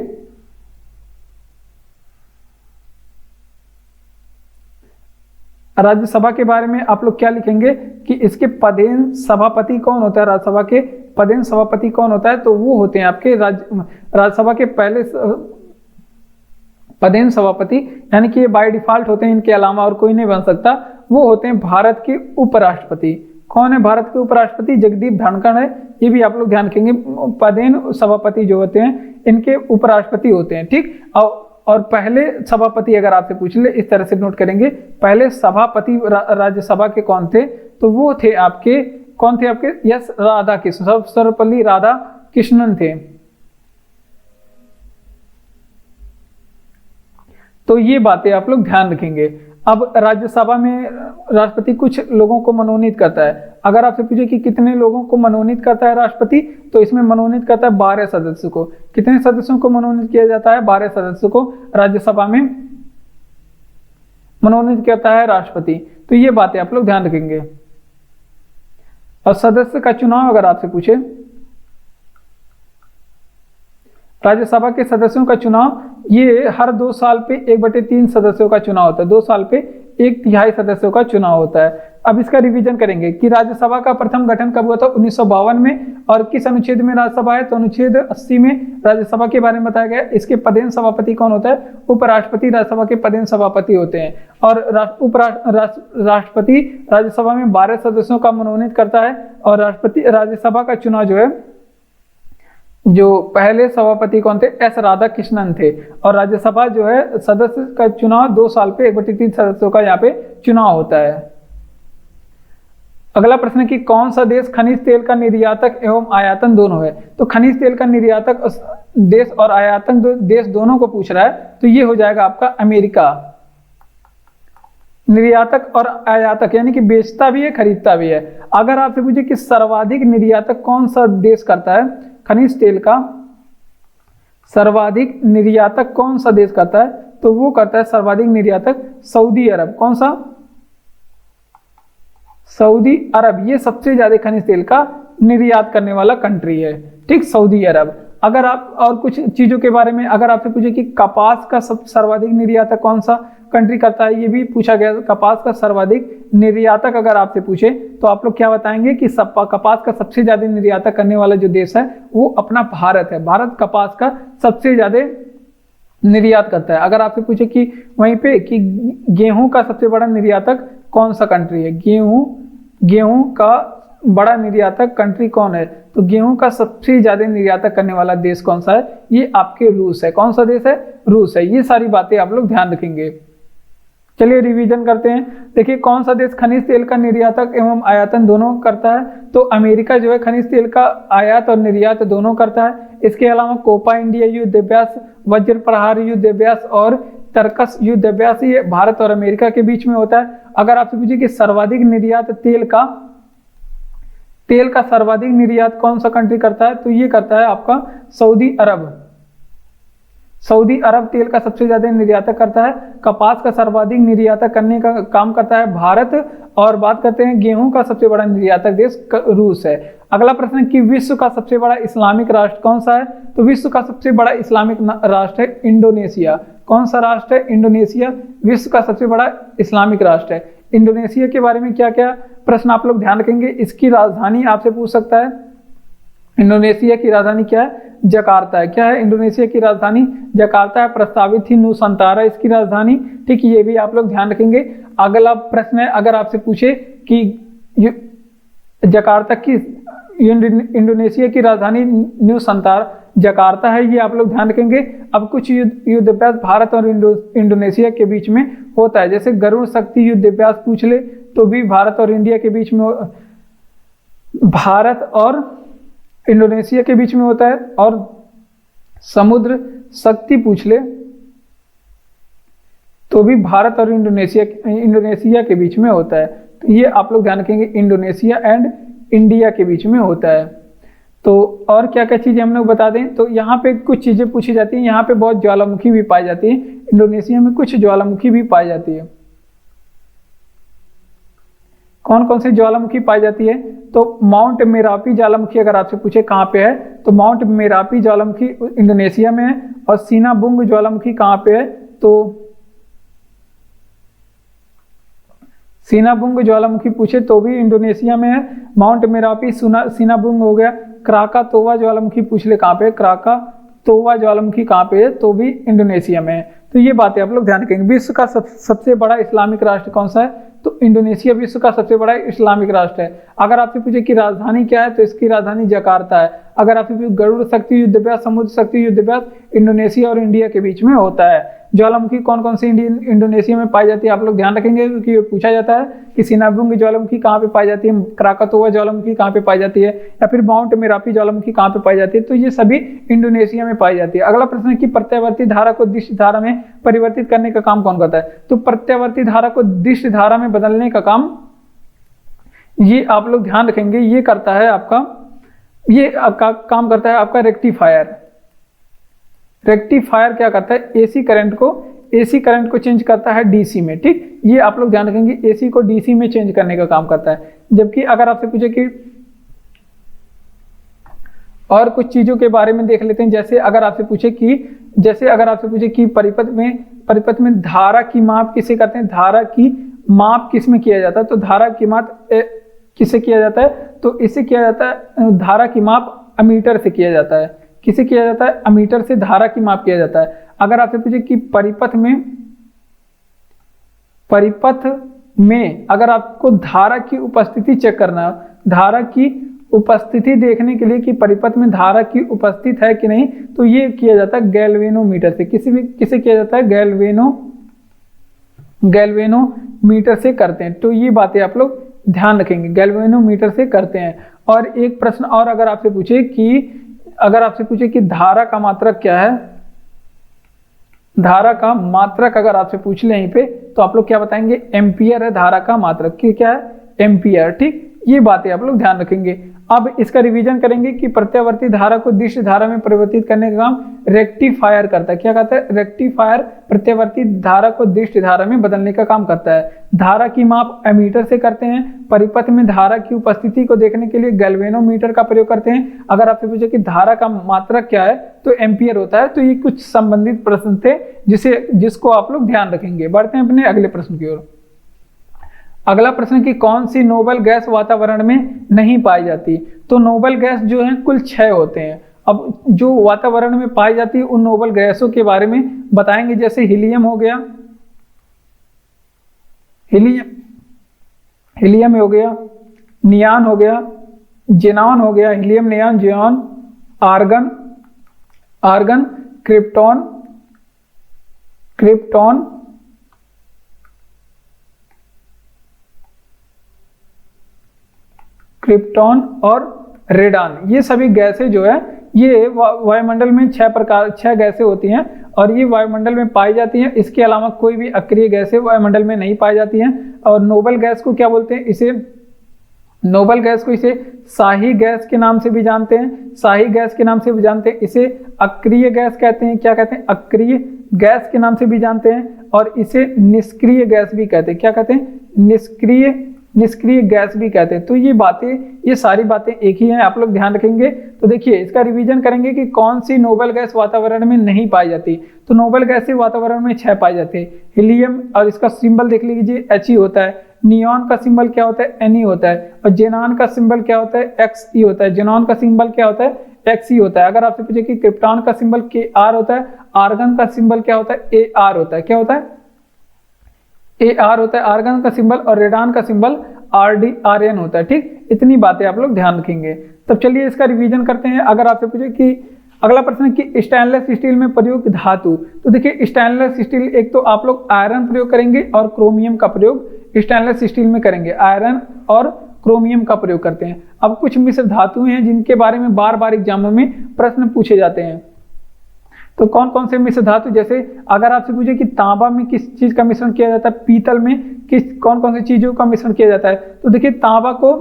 राज्यसभा के बारे में आप लोग क्या लिखेंगे कि इसके पदेन सभापति कौन होता है? राज्यसभा के पदेन सभापति कौन होता है? तो वो होते हैं आपके राज्यसभा के पहले पदेन सभापति, यानी कि ये बाय डिफॉल्ट होते हैं, इनके अलावा और कोई नहीं बन सकता। वो होते हैं भारत के उपराष्ट्रपति। कौन है भारत के उपराष्ट्रपति? जगदीप धनखड़ है। ये भी आप लोग ध्यान रखेंगे, पदेन सभापति जो होते हैं इनके उपराष्ट्रपति होते हैं, ठीक। और पहले सभापति अगर आपसे पूछ ले, इस तरह से नोट करेंगे, पहले सभापति राज्यसभा के कौन थे? तो वो थे आपके, कौन थे आपके? यस, राधा कृष्ण, सर्वपल्ली राधा कृष्णन थे। तो ये बातें आप लोग ध्यान रखेंगे। अब राज्यसभा में राष्ट्रपति कुछ लोगों को मनोनीत करता है। अगर आपसे पूछे कि कितने लोगों को मनोनीत करता है राष्ट्रपति, तो इसमें मनोनीत करता है 12 सदस्यों को। कितने सदस्यों को मनोनीत किया जाता है? 12 सदस्यों को राज्यसभा में मनोनीत करता है राष्ट्रपति। तो ये बातें आप लोग ध्यान रखेंगे। और सदस्य का चुनाव अगर आपसे पूछे, राज्यसभा के सदस्यों का चुनाव ये हर 2 साल पे 1/3 सदस्यों का चुनाव होता है। 2 साल पे 1/3 सदस्यों का चुनाव होता है। अब इसका रिवीजन करेंगे कि राज्यसभा का प्रथम गठन कब हुआ था? 1952 में। और किस अनुच्छेद में राज्यसभा है? तो अनुच्छेद 80 में राज्यसभा के बारे में बताया गया। इसके पदेन सभापति कौन होता है? उपराष्ट्रपति राज्यसभा के पदेन सभापति होते हैं। और राष्ट्रपति राज्यसभा में 12 सदस्यों का मनोनीत करता है। और राष्ट्रपति राज्यसभा का चुनाव जो है, जो पहले सभापति कौन थे? एस राधा कृष्णन थे। और राज्यसभा जो है सदस्य का चुनाव 2 साल पे 1/3 सदस्यों का यहाँ पे चुनाव होता है। अगला प्रश्न है कि कौन सा देश खनिज तेल का निर्यातक एवं आयातन दोनों है? तो खनिज तेल का निर्यातक देश और आयातन देश दोनों को पूछ रहा है, तो ये हो जाएगा आपका अमेरिका। निर्यातक और आयातक यानी कि बेचता भी है, खरीदता भी है। अगर आपसे पूछे कि सर्वाधिक निर्यातक कौन सा देश करता है खनिज तेल का, सर्वाधिक निर्यातक कौन सा देश करता है? तो वो करता है सर्वाधिक निर्यातक सऊदी अरब। कौन सा? सऊदी अरब। ये सबसे ज्यादा खनिज तेल का निर्यात करने वाला कंट्री है, ठीक, सऊदी अरब। अगर आप और कुछ चीजों के बारे में अगर आपसे पूछे कि कपास का सर्वाधिक निर्यातक कौन सा कंट्री करता है, ये भी पूछा गया। कपास का सर्वाधिक निर्यातक अगर आपसे पूछे तो आप लोग क्या बताएंगे कि कपास का सबसे ज्यादा निर्यातक करने वाला जो देश है वो अपना भारत है। भारत कपास का सबसे ज्यादा निर्यात करता है। अगर आपसे पूछे कि वहीं पे कि गेहूं का सबसे बड़ा निर्यातक कौन सा कंट्री है, गेहूं का बड़ा निर्यातक कंट्री कौन है, तो गेहूं का सबसे ज्यादा निर्यातक करने वाला देश कौन सा है? ये आपके रूस है। कौन सा देश है? रूस है। ये सारी बातें आप लोग ध्यान रखेंगे। चलिए रिवीजन करते हैं। देखिए कौन सा देश खनिज तेल का निर्यातक एवं आयातन दोनों करता है? तो अमेरिका जो है खनिज तेल का आयात और निर्यात दोनों करता है। इसके अलावा कोपा इंडिया युद्ध अभ्यास, वज्र प्रहार युद्ध अभ्यास और तरकस युद्ध अभ्यास ये भारत और अमेरिका के बीच में होता है। अगर आपसे पूछे कि सर्वाधिक निर्यात तेल का सर्वाधिक निर्यात कौन सा कंट्री करता है, तो ये करता है आपका सऊदी अरब। सऊदी अरब तेल का सबसे ज्यादा निर्यातक करता है। कपास का सर्वाधिक निर्यातक करने का काम करता है भारत। और बात करते हैं गेहूं का सबसे बड़ा निर्यातक देश रूस है। अगला प्रश्न कि विश्व का सबसे बड़ा इस्लामिक राष्ट्र कौन सा है? तो विश्व का सबसे बड़ा इस्लामिक राष्ट्र है इंडोनेशिया। कौन सा राष्ट्र है? इंडोनेशिया विश्व का सबसे बड़ा इस्लामिक राष्ट्र है। इंडोनेशिया के बारे में क्या क्या प्रश्न आप लोग ध्यान रखेंगे? इसकी राजधानी आपसे पूछ सकता है। इंडोनेशिया की राजधानी क्या है? जकार्ता है। क्या है इंडोनेशिया की राजधानी? जकार्ता है। प्रस्तावित थी नुसंतारा इसकी राजधानी, ठीक, ये भी आप लोग ध्यान रखेंगे। अगला प्रश्न है अगर आपसे पूछे कि जकार्ता की इंडोनेशिया की राजधानी नुसंतारा जकार्ता है, ये आप लोग ध्यान रखेंगे। अब कुछ युद्ध अभ्यास भारत और इंडोनेशिया के बीच में होता है, जैसे गरुड़ शक्ति युद्ध अभ्यास पूछ ले तो भी भारत और इंडिया के बीच में, भारत और इंडोनेशिया के बीच में होता है। और समुद्र शक्ति पूछ ले तो भी भारत और इंडोनेशिया के बीच में होता है। तो ये आप लोग ध्यान रखेंगे, इंडोनेशिया एंड इंडिया के बीच में होता है। तो और क्या क्या चीजें हम लोग बता दें, तो यहाँ पे कुछ चीजें पूछी जाती हैं। यहाँ पे बहुत ज्वालामुखी भी पाई जाती है, इंडोनेशिया में कुछ ज्वालामुखी भी पाई जाती है। कौन कौन सी ज्वालामुखी पाई जाती है, तो माउंट मेरापी ज्वालामुखी अगर आपसे पूछे कहाँ पे है, तो माउंट मेरापी ज्वालामुखी इंडोनेशिया में है। और सिनाबुंग ज्वालामुखी कहाँ पे है, तो सिनाबुंग ज्वालामुखी पूछे तो भी इंडोनेशिया में है। माउंट मेरापी सिनाबुंग हो गया। क्राकातोवा ज्वालामुखी पूछ ले कहाँ पे, क्राकातोवा ज्वालामुखी कहाँ पे है, तो भी इंडोनेशिया में है। तो ये बातें आप लोग ध्यान रखेंगे। विश्व का सबसे बड़ा इस्लामिक राष्ट्र कौन सा है, तो इंडोनेशिया विश्व का सबसे बड़ा इस्लामिक राष्ट्र है। अगर आपसे पूछे कि राजधानी क्या है, तो इसकी राजधानी जकार्ता है। अगर आपसे पूछे गरुड़ शक्ति युद्धाभ्यास, समुद्र शक्ति युद्धाभ्यास इंडोनेशिया और इंडिया के बीच में होता है। ज्वालामुखी कौन कौन सी इंडोनेशिया में पाई जाती है, आप लोग ध्यान रखेंगे, क्योंकि ये पूछा जाता है कि सिनाबुंग ज्वालामुखी कहाँ पे पाई जाती है, क्राकातोवा ज्वालामुखी कहाँ पे पाई जाती है, या फिर माउंट मेरापी ज्वालामुखी कहाँ पे पाई जाती है, तो ये सभी इंडोनेशिया में पाई जाती है। अगला प्रश्न है कि प्रत्यावर्ती धारा को दिष्ट धारा में परिवर्तित करने का काम कौन करता है, तो प्रत्यावर्ती धारा को दिष्ट धारा में बदलने का काम, ये आप लोग ध्यान रखेंगे, ये करता है आपका, ये काम करता है आपका रेक्टिफायर। रेक्टिफायर क्या करता है, एसी करंट को चेंज करता है डीसी में, ठीक। ये आप लोग ध्यान रखेंगे, एसी को डीसी में चेंज करने का काम करता है। जबकि अगर आपसे पूछे कि और कुछ चीजों के बारे में देख लेते हैं, जैसे अगर आपसे पूछे कि परिपथ में धारा की माप किसे करते हैं, धारा की माप किस में किया जाता है, तो धारा की माप किससे किया जाता है, तो इससे किया जाता है, धारा की माप अमीटर से किया जाता है। किसे किया जाता है, अमीटर से धारा की माप किया जाता है। अगर आपसे पूछे कि परिपथ में अगर आपको धारा की उपस्थिति चेक करना, धारा की उपस्थिति देखने के लिए कि परिपथ में धारा की उपस्थित है कि नहीं, तो ये किया जाता है गैल्वेनोमीटर से। किसे किया जाता है, गैल्वेनोमीटर से करते हैं। तो ये बातें आप लोग ध्यान रखेंगे, गैल्वेनोमीटर से करते हैं। और एक प्रश्न और अगर आपसे पूछे कि धारा का मात्रक क्या है, धारा का मात्रक अगर आपसे पूछ ले यहीं पे, तो आप लोग क्या बताएंगे, एम्पियर है धारा का मात्रक। क्या है, एम्पियर, ठीक। ये बातें आप लोग ध्यान रखेंगे। अब इसका रिवीजन करेंगे कि प्रत्यावर्ती धारा को दिष्ट धारा में परिवर्तित करने का काम रेक्टिफायर करता है। क्या करता है, रेक्टिफायर प्रत्यावर्ती धारा को दिष्ट धारा में बदलने का काम करता है। धारा की माप एमीटर से करते हैं। परिपथ में धारा की उपस्थिति को देखने के लिए गैल्वेनोमीटर का प्रयोग करते हैं। अगर आपसे पूछे कि धारा का मात्रक क्या है, तो एम्पियर होता है। तो ये कुछ संबंधित प्रश्न थे जिसको आप लोग ध्यान रखेंगे। बढ़ते हैं अपने अगले प्रश्न की ओर। अगला प्रश्न कि कौन सी नोबल गैस वातावरण में नहीं पाई जाती, तो नोबल गैस जो है कुल 6 होते हैं। अब जो वातावरण में पाई जाती है उन नोबल गैसों के बारे में बताएंगे, जैसे हीलियम हो गया, हीलियम हो गया, नियान हो गया, जेनॉन हो गया, हीलियम, नियान, जेनॉन, आर्गन, क्रिप्टॉन और रेडान। ये सभी गैसें जो है ये वायुमंडल में 6 गैसें होती हैं और ये वायुमंडल में पाई जाती हैं। इसके अलावा कोई भी अक्रिय गैसें वायुमंडल में नहीं पाई जाती हैं। और नोबल गैस को क्या बोलते हैं, इसे शाही गैस के नाम से भी जानते हैं, इसे अक्रिय गैस कहते हैं। क्या कहते हैं, अक्रिय गैस के नाम से भी जानते हैं। और इसे निष्क्रिय गैस भी कहते हैं। क्या कहते हैं, निष्क्रिय गैस भी कहते हैं। तो ये सारी बातें एक ही हैं, आप लोग ध्यान रखेंगे। तो देखिए इसका रिवीजन करेंगे कि कौन सी नोबल गैस वातावरण में नहीं पाई जाती। तो नोबल गैस वातावरण में 6 पाई जाती है। हीलियम, और इसका सिंबल देख लीजिए He होता है। नियॉन का सिंबल क्या होता है, Ne होता है। और जेनॉन का सिंबल क्या होता है, Xe होता है। जेनॉन का सिंबल क्या होता है, Xe होता है। अगर आपसे पूछे कि क्रिप्टॉन का सिंबल Kr होता है, आर्गन का सिंबल क्या होता है, Ar होता है। क्या होता है, Ar होता है आर्गन का सिंबल। और रेडान का सिंबल Rn होता है। ठीक, इतनी बातें आप लोग ध्यान रखेंगे। तब चलिए इसका रिवीजन करते हैं। अगर आपसे पूछे कि अगला प्रश्न कि स्टेनलेस स्टील में प्रयुक्त धातु, तो देखिए स्टेनलेस स्टील एक तो आप लोग आयरन प्रयोग करेंगे और क्रोमियम का प्रयोग स्टेनलेस स्टील में करेंगे। आयरन और क्रोमियम का प्रयोग करते हैं। अब कुछ मिश्र धातुएं हैं जिनके बारे में बार बार एग्जामों में प्रश्न पूछे जाते हैं। तो कौन कौन से मिश्र धातु, जैसे अगर आपसे पूछे कि तांबा में किस चीज का मिश्रण किया जाता है, पीतल में कौन कौन सी चीजों का मिश्रण किया जाता है, तो देखिए तांबा को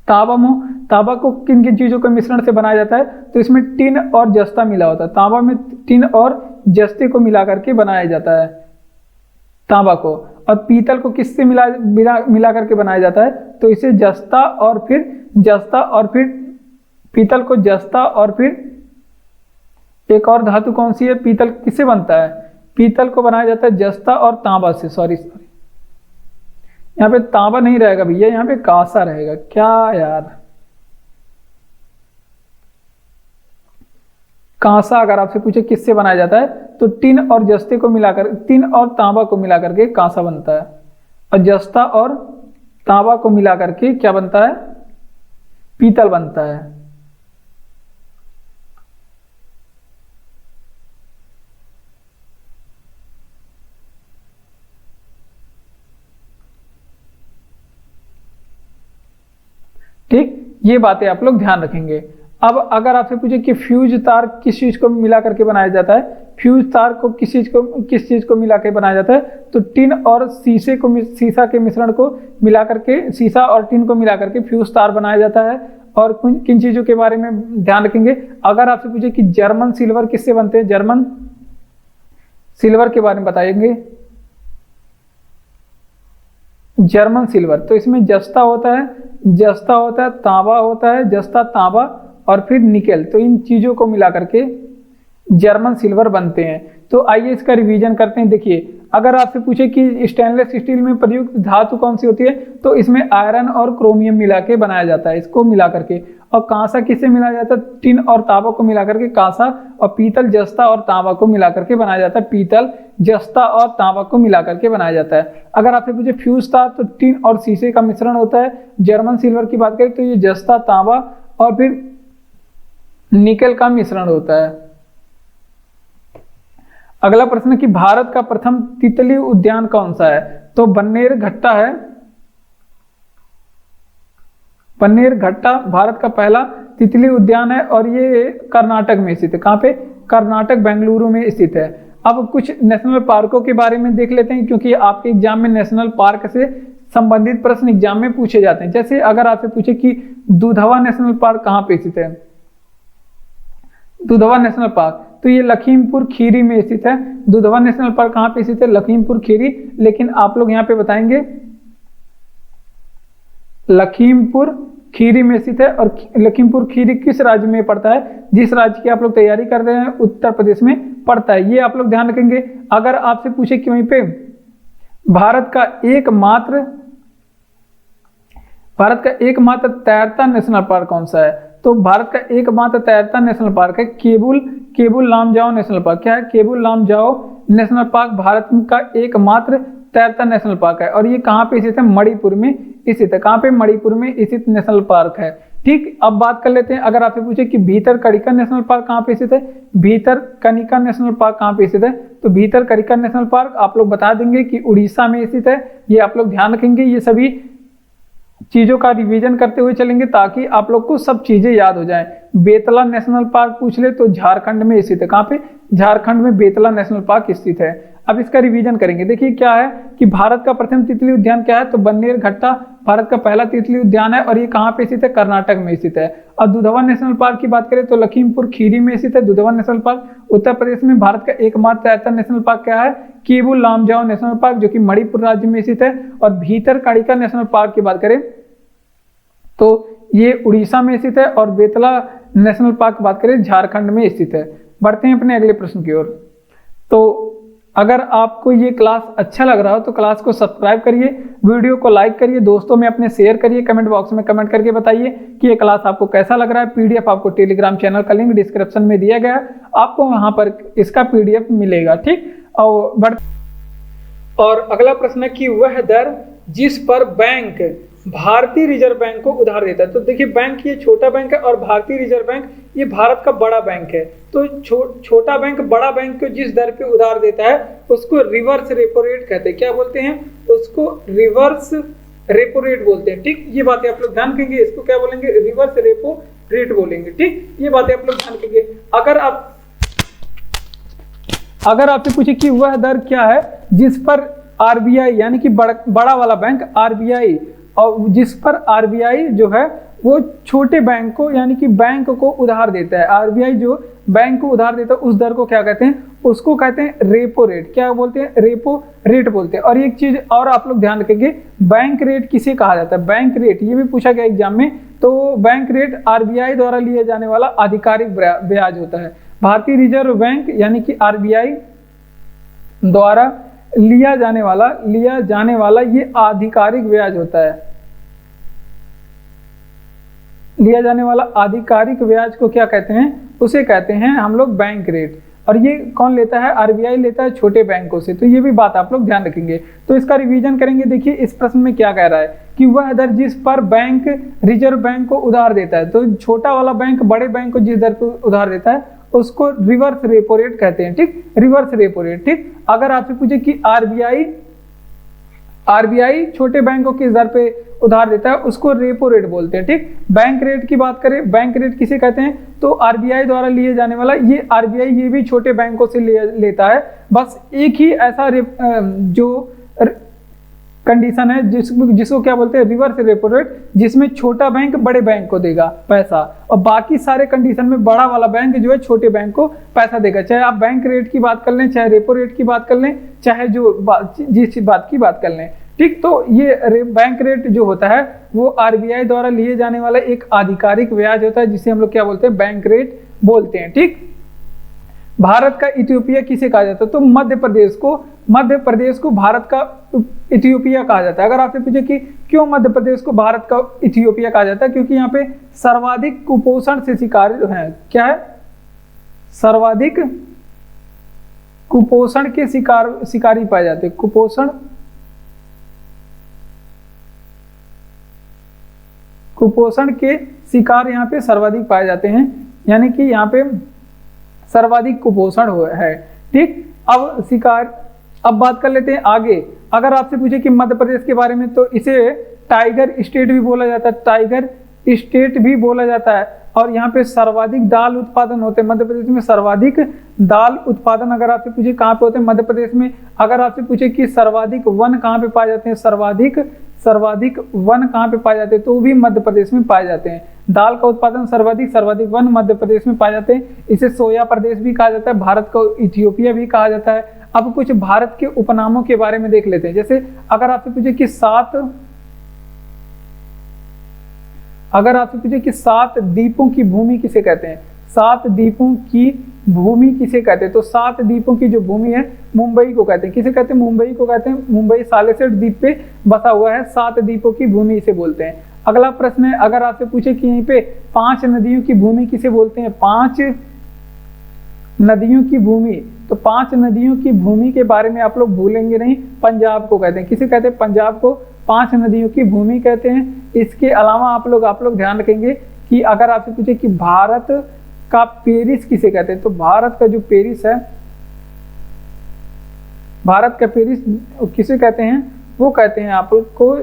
तांबा को किन किन चीजों के मिश्रण से बनाया जाता है, तो इसमें टिन और जस्ता मिला होता है। तांबा में टिन और जस्ते को मिला करके बनाया जाता है तांबा को। और पीतल को किससे मिला करके बनाया जाता है, तो इसे जस्ता और फिर पीतल को जस्ता और फिर एक और धातु कौन सी है, पीतल किससे बनता है, पीतल को बनाया जाता है जस्ता और तांबा से। सॉरी यहाँ पे तांबा नहीं रहेगा भैया, यहाँ पे कांसा रहेगा। क्या यार, कांसा अगर आपसे पूछे किससे बनाया जाता है, तो टिन और जस्ते को मिलाकर, टिन और तांबा को मिलाकर के कांसा बनता है। और जस्ता और तांबा को मिलाकर के क्या बनता है, पीतल बनता है। ठीक, ये बातें आप लोग ध्यान रखेंगे। अब अगर आपसे पूछे कि फ्यूज तार किस चीज को मिला करके बनाया जाता है, फ्यूज तार को किस चीज को मिला के बनाया जाता है, तो टिन और सीसा के मिश्रण को मिला करके, सीसा और टिन को मिला करके फ्यूज तार बनाया जाता है। और किन चीजों के बारे में ध्यान रखेंगे, अगर आपसे पूछे कि जर्मन सिल्वर किससे बनते हैं, जर्मन सिल्वर के बारे में बताएंगे। जर्मन सिल्वर, तो इसमें जस्ता होता है, तांबा होता है, जस्ता तांबा और फिर निकेल, तो इन चीजों को मिला करके जर्मन सिल्वर बनते हैं। तो आइए इसका रिवीजन करते हैं। देखिए, अगर आपसे पूछे कि स्टेनलेस स्टील में प्रयुक्त धातु कौन सी होती है, तो इसमें आयरन और क्रोमियम मिला के बनाया जाता है, इसको मिला करके। और कांसा किससे मिलाया जाता है, टिन और तांबा को मिला करके कांसा। और पीतल जस्ता और तांबा को मिला करके बनाया जाता है, पीतल जस्ता और तांबा को मिला करके बनाया जाता है। अगर आपसे पूछे फ्यूज तार, तो टिन और शीशे का मिश्रण होता है। जर्मन सिल्वर की बात करें तो ये जस्ता तांबा और फिर निकेल का मिश्रण होता है। अगला प्रश्न है कि भारत का प्रथम तितली उद्यान कौन सा है, तो बन्नेरघट्टा है। बन्नेरघट्टा भारत का पहला तितली उद्यान है और ये कर्नाटक में स्थित है। कहाँ पे, कर्नाटक, बेंगलुरु में स्थित है। अब कुछ नेशनल पार्कों के बारे में देख लेते हैं, क्योंकि आपके एग्जाम में नेशनल पार्क से संबंधित प्रश्न एग्जाम में पूछे जाते हैं। जैसे अगर आपसे पूछे कि दुधवा नेशनल पार्क कहाँ पे स्थित है, दुधवा नेशनल पार्क, तो ये लखीमपुर खीरी में स्थित है। दुधवा नेशनल पार्क कहाँ पे स्थित है, लखीमपुर खीरी। लेकिन आप लोग यहाँ पे बताएंगे लखीमपुर खीरी में स्थित है। और लखीमपुर खीरी किस राज्य में पड़ता है, जिस राज्य की आप लोग तैयारी कर रहे हैं उत्तर प्रदेश में पड़ता है, ये आप लोग ध्यान रखेंगे। अगर आपसे पूछे कि वहीं पे भारत का एकमात्र तैरता नेशनल पार्क कौन सा है, तो भारत का एकमात्र तैरता नेशनल पार्क है केबुल लामजाओ नेशनल पार्क। क्या है, केबुल लामजाओ नेशनल पार्क भारत का एकमात्र तैरता नेशनल पार्क है। और ये कहाँ पे स्थित है, मणिपुर में स्थित है। कहाँ पे, मणिपुर में स्थित नेशनल पार्क है। ठीक, अब बात कर लेते हैं, अगर आपसे पूछे कि भीतरकनिका नेशनल पार्क कहाँ पे स्थित है, भीतरकनिका नेशनल पार्क कहाँ पे स्थित है, तो भीतरकनिका नेशनल पार्क आप लोग बता देंगे कि उड़ीसा में स्थित है। ये आप लोग ध्यान रखेंगे, ये सभी चीजों का रिवीजन करते हुए चलेंगे ताकि आप लोग को सब चीजें याद हो जाएं। बेतला नेशनल पार्क पूछ ले तो झारखंड में स्थित है। कहाँ पे, झारखंड में बेतला नेशनल पार्क स्थित है। अब इसका रिवीजन करेंगे। देखिए क्या है कि भारत का प्रथम तितली उद्यान क्या है, तो बन्नेरघट्टा भारत का पहला तितली उद्यान है और ये कहाँ पे स्थित है, कर्नाटक में स्थित है। और दुधवा नेशनल पार्क की बात करें तो लखीमपुर खीरी में स्थित है दुधवा नेशनल पार्क। उत्तर प्रदेश में भारत का एकमात्र तैरता नेशनल पार्क क्या है, केबुल लामजाओ नेशनल पार्क, जो कि मणिपुर राज्य में स्थित है। और भीतरकनिका नेशनल पार्क की बात करें तो ये उड़ीसा में स्थित है। और बेतला नेशनल पार्क की बात करें झारखंड में स्थित है। बढ़ते हैं अपने अगले प्रश्न की ओर। तो अगर आपको ये क्लास अच्छा लग रहा हो तो क्लास को सब्सक्राइब करिए, वीडियो को लाइक करिए, दोस्तों में अपने शेयर करिए, कमेंट बॉक्स में कमेंट करके बताइए कि ये क्लास आपको कैसा लग रहा है। पीडीएफ आपको टेलीग्राम चैनल का लिंक डिस्क्रिप्शन में दिया गया, आपको वहां पर इसका पीडीएफ मिलेगा। ठीक, और अगला प्रश्न है कि वह दर जिस पर बैंक भारतीय रिजर्व बैंक को उधार देता है। तो देखिए बैंक ये छोटा बैंक है और भारतीय रिजर्व बैंक ये भारत का बड़ा बैंक है। तो छोटा बैंक बड़ा बैंक को जिस दर पे उधार देता है उसको रिवर्स रेपो रेट कहते हैं। क्या बोलते हैं, उसको रिवर्स रेपो रेट बोलते हैं। ठीक, ये बातें आप लोग ध्यान रखेंगे, इसको क्या बोलेंगे, रिवर्स रेपो रेट बोलेंगे। ठीक, ये बातें आप लोग ध्यान रखेंगे। अगर आपसे पूछे कि वह दर क्या है जिस पर आरबीआई यानी कि बड़ा वाला बैंक आरबीआई, और जिस पर आरबीआई जो है वो छोटे बैंक को यानी कि बैंक को उधार देता है। आरबीआई जो बैंक को उधार देता है उस दर को क्या कहते हैं, उसको कहते हैं रेपो रेट। क्या बोलते हैं, रेपो रेट बोलते हैं। और एक चीज और आप लोग ध्यान रखेंगे, बैंक रेट किसे कहा जाता है, बैंक रेट ये भी पूछा गया एग्जाम में। तो बैंक रेट आरबीआई द्वारा लिया जाने वाला आधिकारिक ब्याज होता है। भारतीय रिजर्व बैंक यानी कि आरबीआई द्वारा लिया जाने वाला ये आधिकारिक ब्याज होता है। लिया जाने वाला आधिकारिक ब्याज को क्या कहते हैं, उसे कहते हैं हम लोग बैंक रेट। और ये कौन लेता है, आरबीआई लेता है छोटे बैंकों से। तो ये भी बात आप लोग ध्यान रखेंगे। तो इसका रिवीजन करेंगे। देखिए इस प्रश्न में क्या कह रहा है कि वह दर जिस पर बैंक रिजर्व बैंक को उधार देता है, तो छोटा वाला बैंक बड़े बैंक को जिस दर पर उधार देता है उसको रिवर्स रेपो रेट कहते हैं। ठीक, रिवर्स रेपो रेट। ठीक, अगर आपसे पूछे कि आरबीआई छोटे बैंकों किस दर पे उधार देता है उसको रेपो रेट बोलते हैं। ठीक, बैंक रेट की बात करें, बैंक रेट किसे कहते हैं, तो आरबीआई द्वारा लिए जाने वाला, ये आरबीआई ये भी छोटे बैंकों से लेता है। बस एक ही ऐसा जो कंडीशन है जिसको क्या बोलते हैं, रिवर्स रेपो रेट, जिसमें छोटा बैंक बड़े बैंक को देगा पैसा और बाकी सारे कंडीशन में बड़ा वाला बैंक जो है छोटे बैंक को पैसा देगा। चाहे आप बैंक रेट की बात कर लें, चाहे रेपो रेट की बात कर लें, चाहे जिस बात की बात कर लें। ठीक, तो ये बैंक रेट जो होता है वो आरबीआई द्वारा लिए जाने वाला एक आधिकारिक ब्याज होता है जिसे हम लोग क्या बोलते हैं, बैंक रेट बोलते हैं। ठीक, भारत का इथियोपिया किसे कहा जाता है, तो मध्य प्रदेश को भारत का इथियोपिया कहा जाता है। अगर आपसे पूछे कि क्यों मध्य प्रदेश को भारत का इथियोपिया कहा जाता है, क्योंकि यहाँ पे सर्वाधिक कुपोषण से शिकार है। क्या है, सर्वाधिक कुपोषण के शिकारी पाए जाते हैं। कुपोषण के शिकार यहाँ पे सर्वाधिक पाए जाते हैं, यानी कि यहाँ पे सर्वाधिक कुपोषण है। ठीक, अब बात कर लेते हैं आगे। अगर आपसे पूछे कि मध्य प्रदेश के बारे में, तो इसे टाइगर स्टेट भी बोला जाता है, टाइगर स्टेट भी बोला जाता है। और यहाँ पे सर्वाधिक दाल उत्पादन होते हैं। मध्य प्रदेश में सर्वाधिक दाल उत्पादन अगर आपसे पूछे कहाँ पे होते हैं, मध्य प्रदेश में। अगर आपसे पूछे कि सर्वाधिक वन कहाँ पे पाए जाते हैं, सर्वाधिक वन कहाँ पे पाए जाते हैं, तो वो भी मध्य प्रदेश में पाए जाते हैं। दाल का उत्पादन सर्वाधिक वन मध्य प्रदेश में पाए जाते हैं। इसे सोया प्रदेश भी कहा जाता है, भारत को इथियोपिया भी कहा जाता है। अब कुछ भारत के उपनामों के बारे में देख लेते हैं। जैसे अगर आपसे पूछे कि सात द्वीपों की भूमि किसे कहते हैं, सात द्वीपों की भूमि किसे कहते हैं, तो सात द्वीपों की जो भूमि है मुंबई को कहते हैं। किसे कहते हैं, मुंबई को कहते हैं। मुंबई सालेसर द्वीप पे बसा हुआ है, सात द्वीपों की भूमि इसे बोलते हैं। अगला प्रश्न है, अगर आपसे पूछे कि यहीं पे 5 नदियों की भूमि किसे बोलते हैं, 5 नदियों की भूमि, तो 5 नदियों की भूमि के बारे में आप लोग भूलेंगे नहीं, पंजाब को कहते हैं। किसे कहते हैं, पंजाब को 5 नदियों की भूमि कहते हैं। इसके अलावा आप लोग ध्यान रखेंगे कि अगर आपसे पूछे कि भारत का पेरिस किसे कहते हैं, तो भारत का जो पेरिस है, भारत का पेरिस किसे कहते हैं, वो कहते हैं, आप लोग को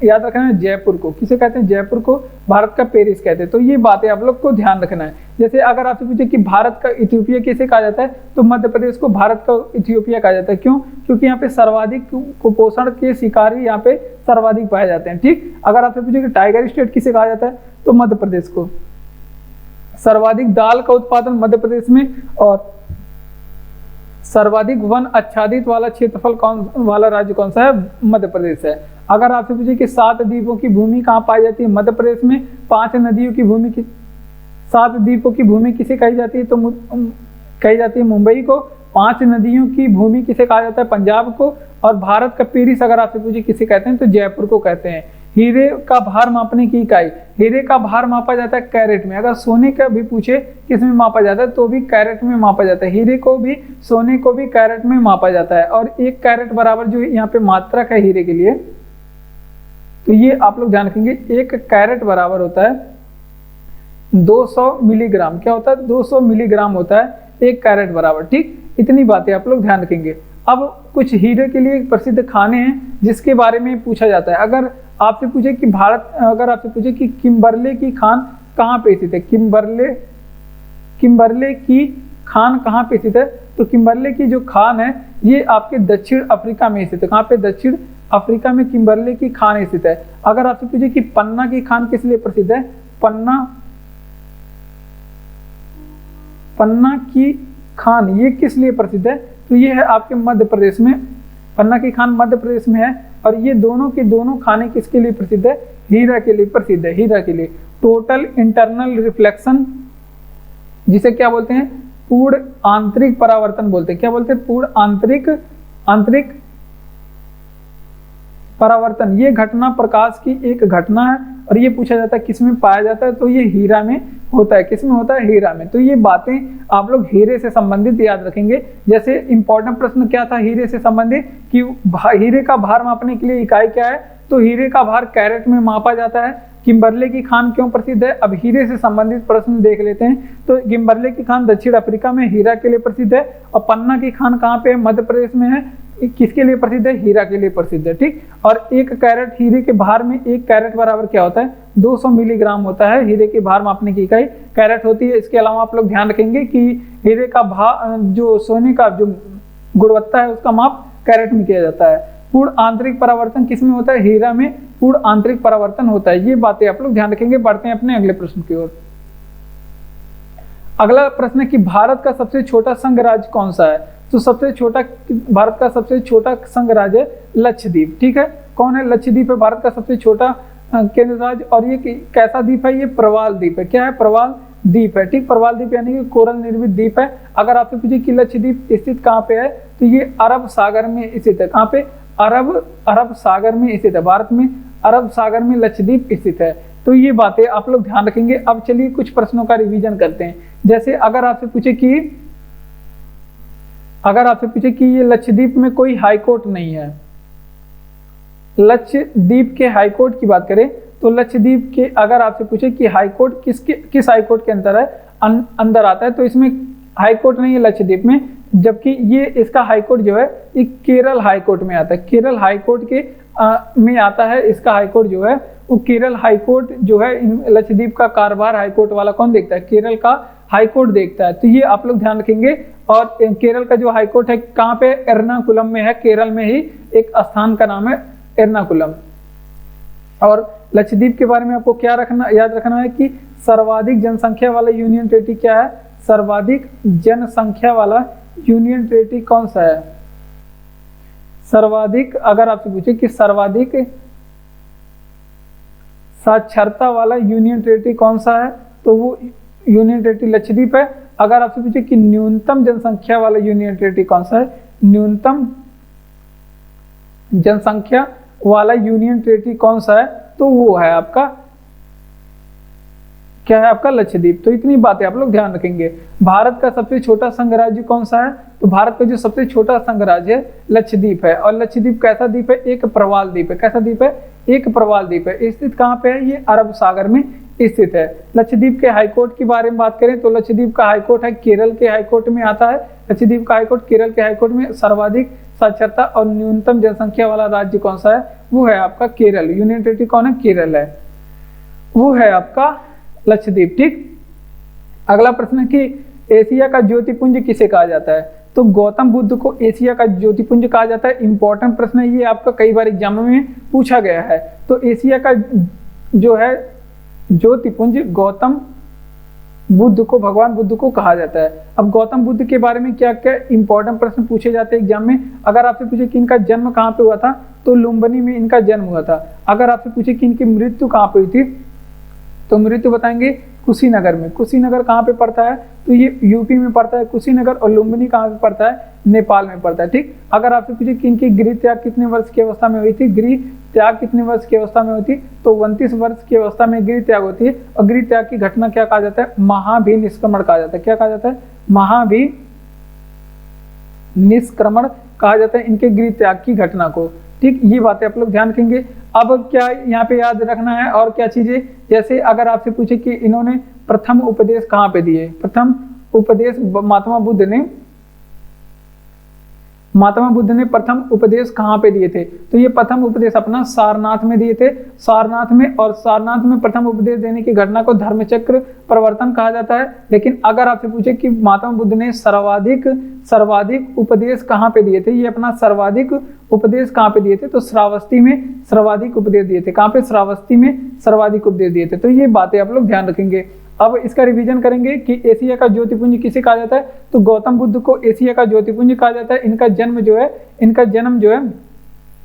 याद रखना है, जयपुर को। किसे कहते हैं, जयपुर को भारत का पेरिस कहते हैं। तो ये बातें आप लोग को ध्यान रखना है। जैसे अगर आपसे पूछे कि भारत का इथियोपिया किसे कहा जाता है, तो मध्य प्रदेश को भारत का इथियोपिया कहा जाता है। क्यों, क्योंकि यहाँ पे सर्वाधिक कुपोषण के शिकारी यहाँ पे सर्वाधिक पाए जाते हैं। ठीक, अगर आपसे पूछे कि टाइगर स्टेट किसे कहा जाता है, तो मध्य प्रदेश को। सर्वाधिक दाल का उत्पादन मध्य प्रदेश में, और सर्वाधिक वन आच्छादित वाला क्षेत्रफल वाला राज्य कौन सा है, मध्य प्रदेश है। अगर आपसे पूछे कि 7 द्वीपों की भूमि कहाँ पाई जाती है, मध्य प्रदेश में। 5 नदियों की भूमि 7 द्वीपों की भूमि किसे कही जाती है, तो कही जाती है मुंबई को। 5 नदियों की भूमि किसे कहा जाता है, पंजाब को। और भारत का पेरिस अगर आपसे पूछे किसे कहते हैं, तो जयपुर को कहते हैं। हीरे का भार मापने की इकाई, हीरे का भार मापा जाता है कैरेट में। अगर सोने का भी पूछे किस में मापा जाता है, तो भी कैरेट में मापा जाता है। हीरे को भी, सोने को भी कैरेट में मापा जाता है। और 1 कैरेट बराबर जो यहाँ पे मात्रक है हीरे के लिए, तो ये आप लोग ध्यान रखेंगे, 1 कैरेट बराबर होता है 200 मिलीग्राम। क्या होता है, 200 मिलीग्राम होता है 1 कैरेट बराबर। ठीक, इतनी बातें आप लोग ध्यान रखेंगे। अब कुछ हीरे के लिए प्रसिद्ध खाने हैं जिसके बारे में पूछा जाता है। अगर आपसे पूछे कि अगर आपसे पूछे कि किम्बरले की खान कहाँ पे स्थित है, किम्बरले की खान कहाँ पे स्थित है, तो किम्बरले की जो खान है ये आपके दक्षिण अफ्रीका में स्थित है। कहाँ पे, दक्षिण अफ्रीका में किम्बरले की खान स्थित है। अगर आपसे पूछे कि पन्ना की खान किस लिए प्रसिद्ध है, पन्ना की खान ये किस लिए प्रसिद्ध है, तो ये है आपके मध्य प्रदेश में, पन्ना की खान मध्य प्रदेश में है। और ये दोनों के दोनों खाने किसके लिए प्रसिद्ध है, हीरा के लिए प्रसिद्ध है, हीरा के लिए। टोटल इंटरनल रिफ्लेक्शन, जिसे क्या बोलते हैं, पूर्ण आंतरिक परावर्तन बोलते हैं। क्या बोलते हैं, पूर्ण आंतरिक परावर्तन। ये घटना प्रकाश की एक घटना है और ये पूछा जाता है किसमें पाया जाता है, तो ये हीरा में होता है। किसमें होता है, हीरा में। तो ये बातें आप लोग हीरे से संबंधित याद रखेंगे। जैसे इंपॉर्टेंट प्रश्न क्या था हीरे से संबंधित, कि हीरे का भार मापने के लिए इकाई क्या है, तो हीरे का भार कैरेट में मापा जाता है। किम्बरले की खान क्यों प्रसिद्ध है, अब हीरे से संबंधित प्रश्न देख लेते हैं। तो किम्बरले की खान दक्षिण अफ्रीका में हीरा के लिए प्रसिद्ध है, और पन्ना की खान कहाँ पे है, मध्य प्रदेश में है। किसके लिए प्रसिद्ध है, हीरा के लिए प्रसिद्ध है, ठीक। और एक कैरेट हीरे के भार में, एक कैरेट बराबर क्या होता है, 200 मिलीग्राम होता है। हीरे के भार मापने की इकाई कैरेट होती है। इसके अलावा आप लोग ध्यान रखेंगे कि हीरे का भार, जो सोने का जो गुणवत्ता है उसका माप कैरेट में किया जाता है। पूर्ण आंतरिक परावर्तन किसमें होता है, हीरा में पूर्ण आंतरिक परावर्तन होता है। ये बातें आप लोग ध्यान रखेंगे। बढ़ते हैं अपने अगले प्रश्न की ओर। अगला प्रश्न है कि भारत का सबसे छोटा संघ राज्य कौन सा है, तो सबसे छोटा, भारत का सबसे छोटा संघ राज्य है लक्षद्वीप, ठीक है। कौन है, लक्षद्वीप है भारत का सबसे छोटा केंद्र राज्य। और ये कैसा द्वीप है, ये प्रवाल द्वीप है। क्या है, प्रवाल द्वीप है, ठीक। प्रवाल द्वीप यानी कि कोरल निर्मित द्वीप है। अगर आपसे पूछे कि लक्षद्वीप स्थित कहाँ पे है, तो ये अरब सागर में स्थित है। कहाँ पे, अरब सागर में स्थित है। भारत में अरब सागर में लक्षद्वीप स्थित है। तो ये बातें आप लोग ध्यान रखेंगे। अब चलिए कुछ प्रश्नों का रिवीजन करते हैं। जैसे अगर आपसे पूछे कि ये लक्षद्वीप में कोई हाई कोर्ट नहीं है, लक्षद्वीप के हाई कोर्ट की बात करें तो लक्षद्वीप के, अगर आपसे पूछे कि हाई कोर्ट किस हाई कोर्ट के अंदर है, अंदर आता है, तो इसमें हाई कोर्ट नहीं है लक्षद्वीप में। जबकि ये इसका हाई कोर्ट जो है ये केरल हाई कोर्ट में आता है। केरल हाई कोर्ट के में आता है इसका हाई कोर्ट जो है, वो केरल हाई कोर्ट जो है। लक्षद्वीप का कारभार हाई कोर्ट वाला कौन देखता है, केरल का हाई कोर्ट देखता है। तो ये आप लोग ध्यान रखेंगे। और केरल का जो हाई कोर्ट है कहाँ पे, एर्नाकुलम में है। केरल में ही एक स्थान का नाम है एर्नाकुलम। और लक्षद्वीप के बारे में आपको क्या याद रखना है कि सर्वाधिक जनसंख्या वाला यूनियन टेरिटरी क्या है, सर्वाधिक जनसंख्या वाला यूनियन टेरिटरी कौन सा है। सर्वाधिक, अगर आपसे पूछे कि सर्वाधिक साक्षरता वाला यूनियन टेरिटरी कौन सा है, तो वो यूनियन टेरिटरी लक्षद्वीप है। अगर आपसे पूछे कि न्यूनतम जनसंख्या वाला यूनियन टेरिटरी कौन सा है, न्यूनतम जनसंख्या वाला यूनियन टेरिटरी कौन सा है, तो वो है आपका, क्या है आपका, लक्षद्वीप। तो इतनी बातें आप लोग ध्यान रखेंगे। भारत का सबसे छोटा संघ राज्य कौन सा है, तो भारत का जो सबसे छोटा संघ राज्य है लक्षद्वीप है। और लक्षद्वीप कैसा द्वीप है, एक प्रवाल द्वीप है। कैसा द्वीप है, एक प्रवाल द्वीप है। स्थित कहाँ पे है, ये अरब सागर में स्थित है। लक्षद्वीप के हाईकोर्ट के बारे में बात करें तो लक्षद्वीप का हाईकोर्ट है केरल के हाईकोर्ट में आता है। लक्षद्वीप का हाईकोर्ट केरल के हाईकोर्ट में। सर्वाधिक साक्षरता और न्यूनतम जनसंख्या वाला राज्य कौन सा है, वो है आपका केरल। यूनियन टेरिटरी कौन है, केरल है, वो है आपका लक्षद्वीप, ठीक। अगला प्रश्न है कि एशिया का ज्योतिपुंज किसे कहा जाता है, तो गौतम बुद्ध को एशिया का ज्योतिपुंज कहा जाता है। इंपॉर्टेंट प्रश्न है ये, आपका कई बार एग्जाम में पूछा गया है। तो एशिया का जो है ज्योतिपुंज गौतम बुद्ध को, भगवान बुद्ध को कहा जाता है। अब गौतम बुद्ध के बारे में क्या क्या इंपॉर्टेंट प्रश्न पूछे जाते हैं एग्जाम में। अगर आपसे पूछे कि इनका जन्म कहाँ पे हुआ था, तो लुम्बिनी में इनका जन्म हुआ था। अगर आपसे पूछे कि इनकी मृत्यु कहाँ पे हुई थी, तो मृत्यु बताएंगे कुशीनगर में। कुशीनगर कहाँ पे पड़ता है, तो ये यूपी में पड़ता है कुशीनगर। और लुम्बिनी कहाँ पे पड़ता है, नेपाल में पड़ता है, ठीक। अगर आपसे पूछे कि इनकी गृह त्याग कितने वर्ष की अवस्था में हुई थी, गृह त्याग कितने वर्ष की अवस्था में होती, तो 29 वर्ष की अवस्था में गृह त्याग होती है। और गृह त्याग की घटना क्या कहा जाता है, महाभिनिष्क्रमण कहा जाता है। क्या कहा जाता है, महाभिनिष्क्रमण कहा जाता है इनके गृह त्याग की घटना को, ठीक। ये बातें आप लोग ध्यान रखेंगे। अब क्या यहाँ पे याद रखना है और क्या चीजें, जैसे अगर आपसे पूछे कि इन्होंने प्रथम उपदेश कहाँ पे दिए, प्रथम उपदेश महात्मा बुद्ध ने प्रथम उपदेश कहाँ पे दिए थे? तो ये प्रथम उपदेश अपना सारनाथ में दिए थे, सारनाथ में। और सारनाथ में प्रथम उपदेश देने की घटना को धर्मचक्र प्रवर्तन कहा जाता है। लेकिन अगर आपसे पूछे कि महात्मा बुद्ध ने सर्वाधिक उपदेश कहाँ पे दिए थे, ये अपना सर्वाधिक उपदेश कहाँ पे दिए थे? तो श्रावस्ती में सर्वाधिक उपदेश दिए थे। कहाँ पे? श्रावस्ती में सर्वाधिक उपदेश दिए थे। तो ये बातें आप लोग ध्यान रखेंगे। अब इसका रिवीजन करेंगे कि एशिया का ज्योतिपुंज किसे कहा जाता है? तो गौतम बुद्ध को एशिया का ज्योतिपुंज कहा जाता है। इनका जन्म जो है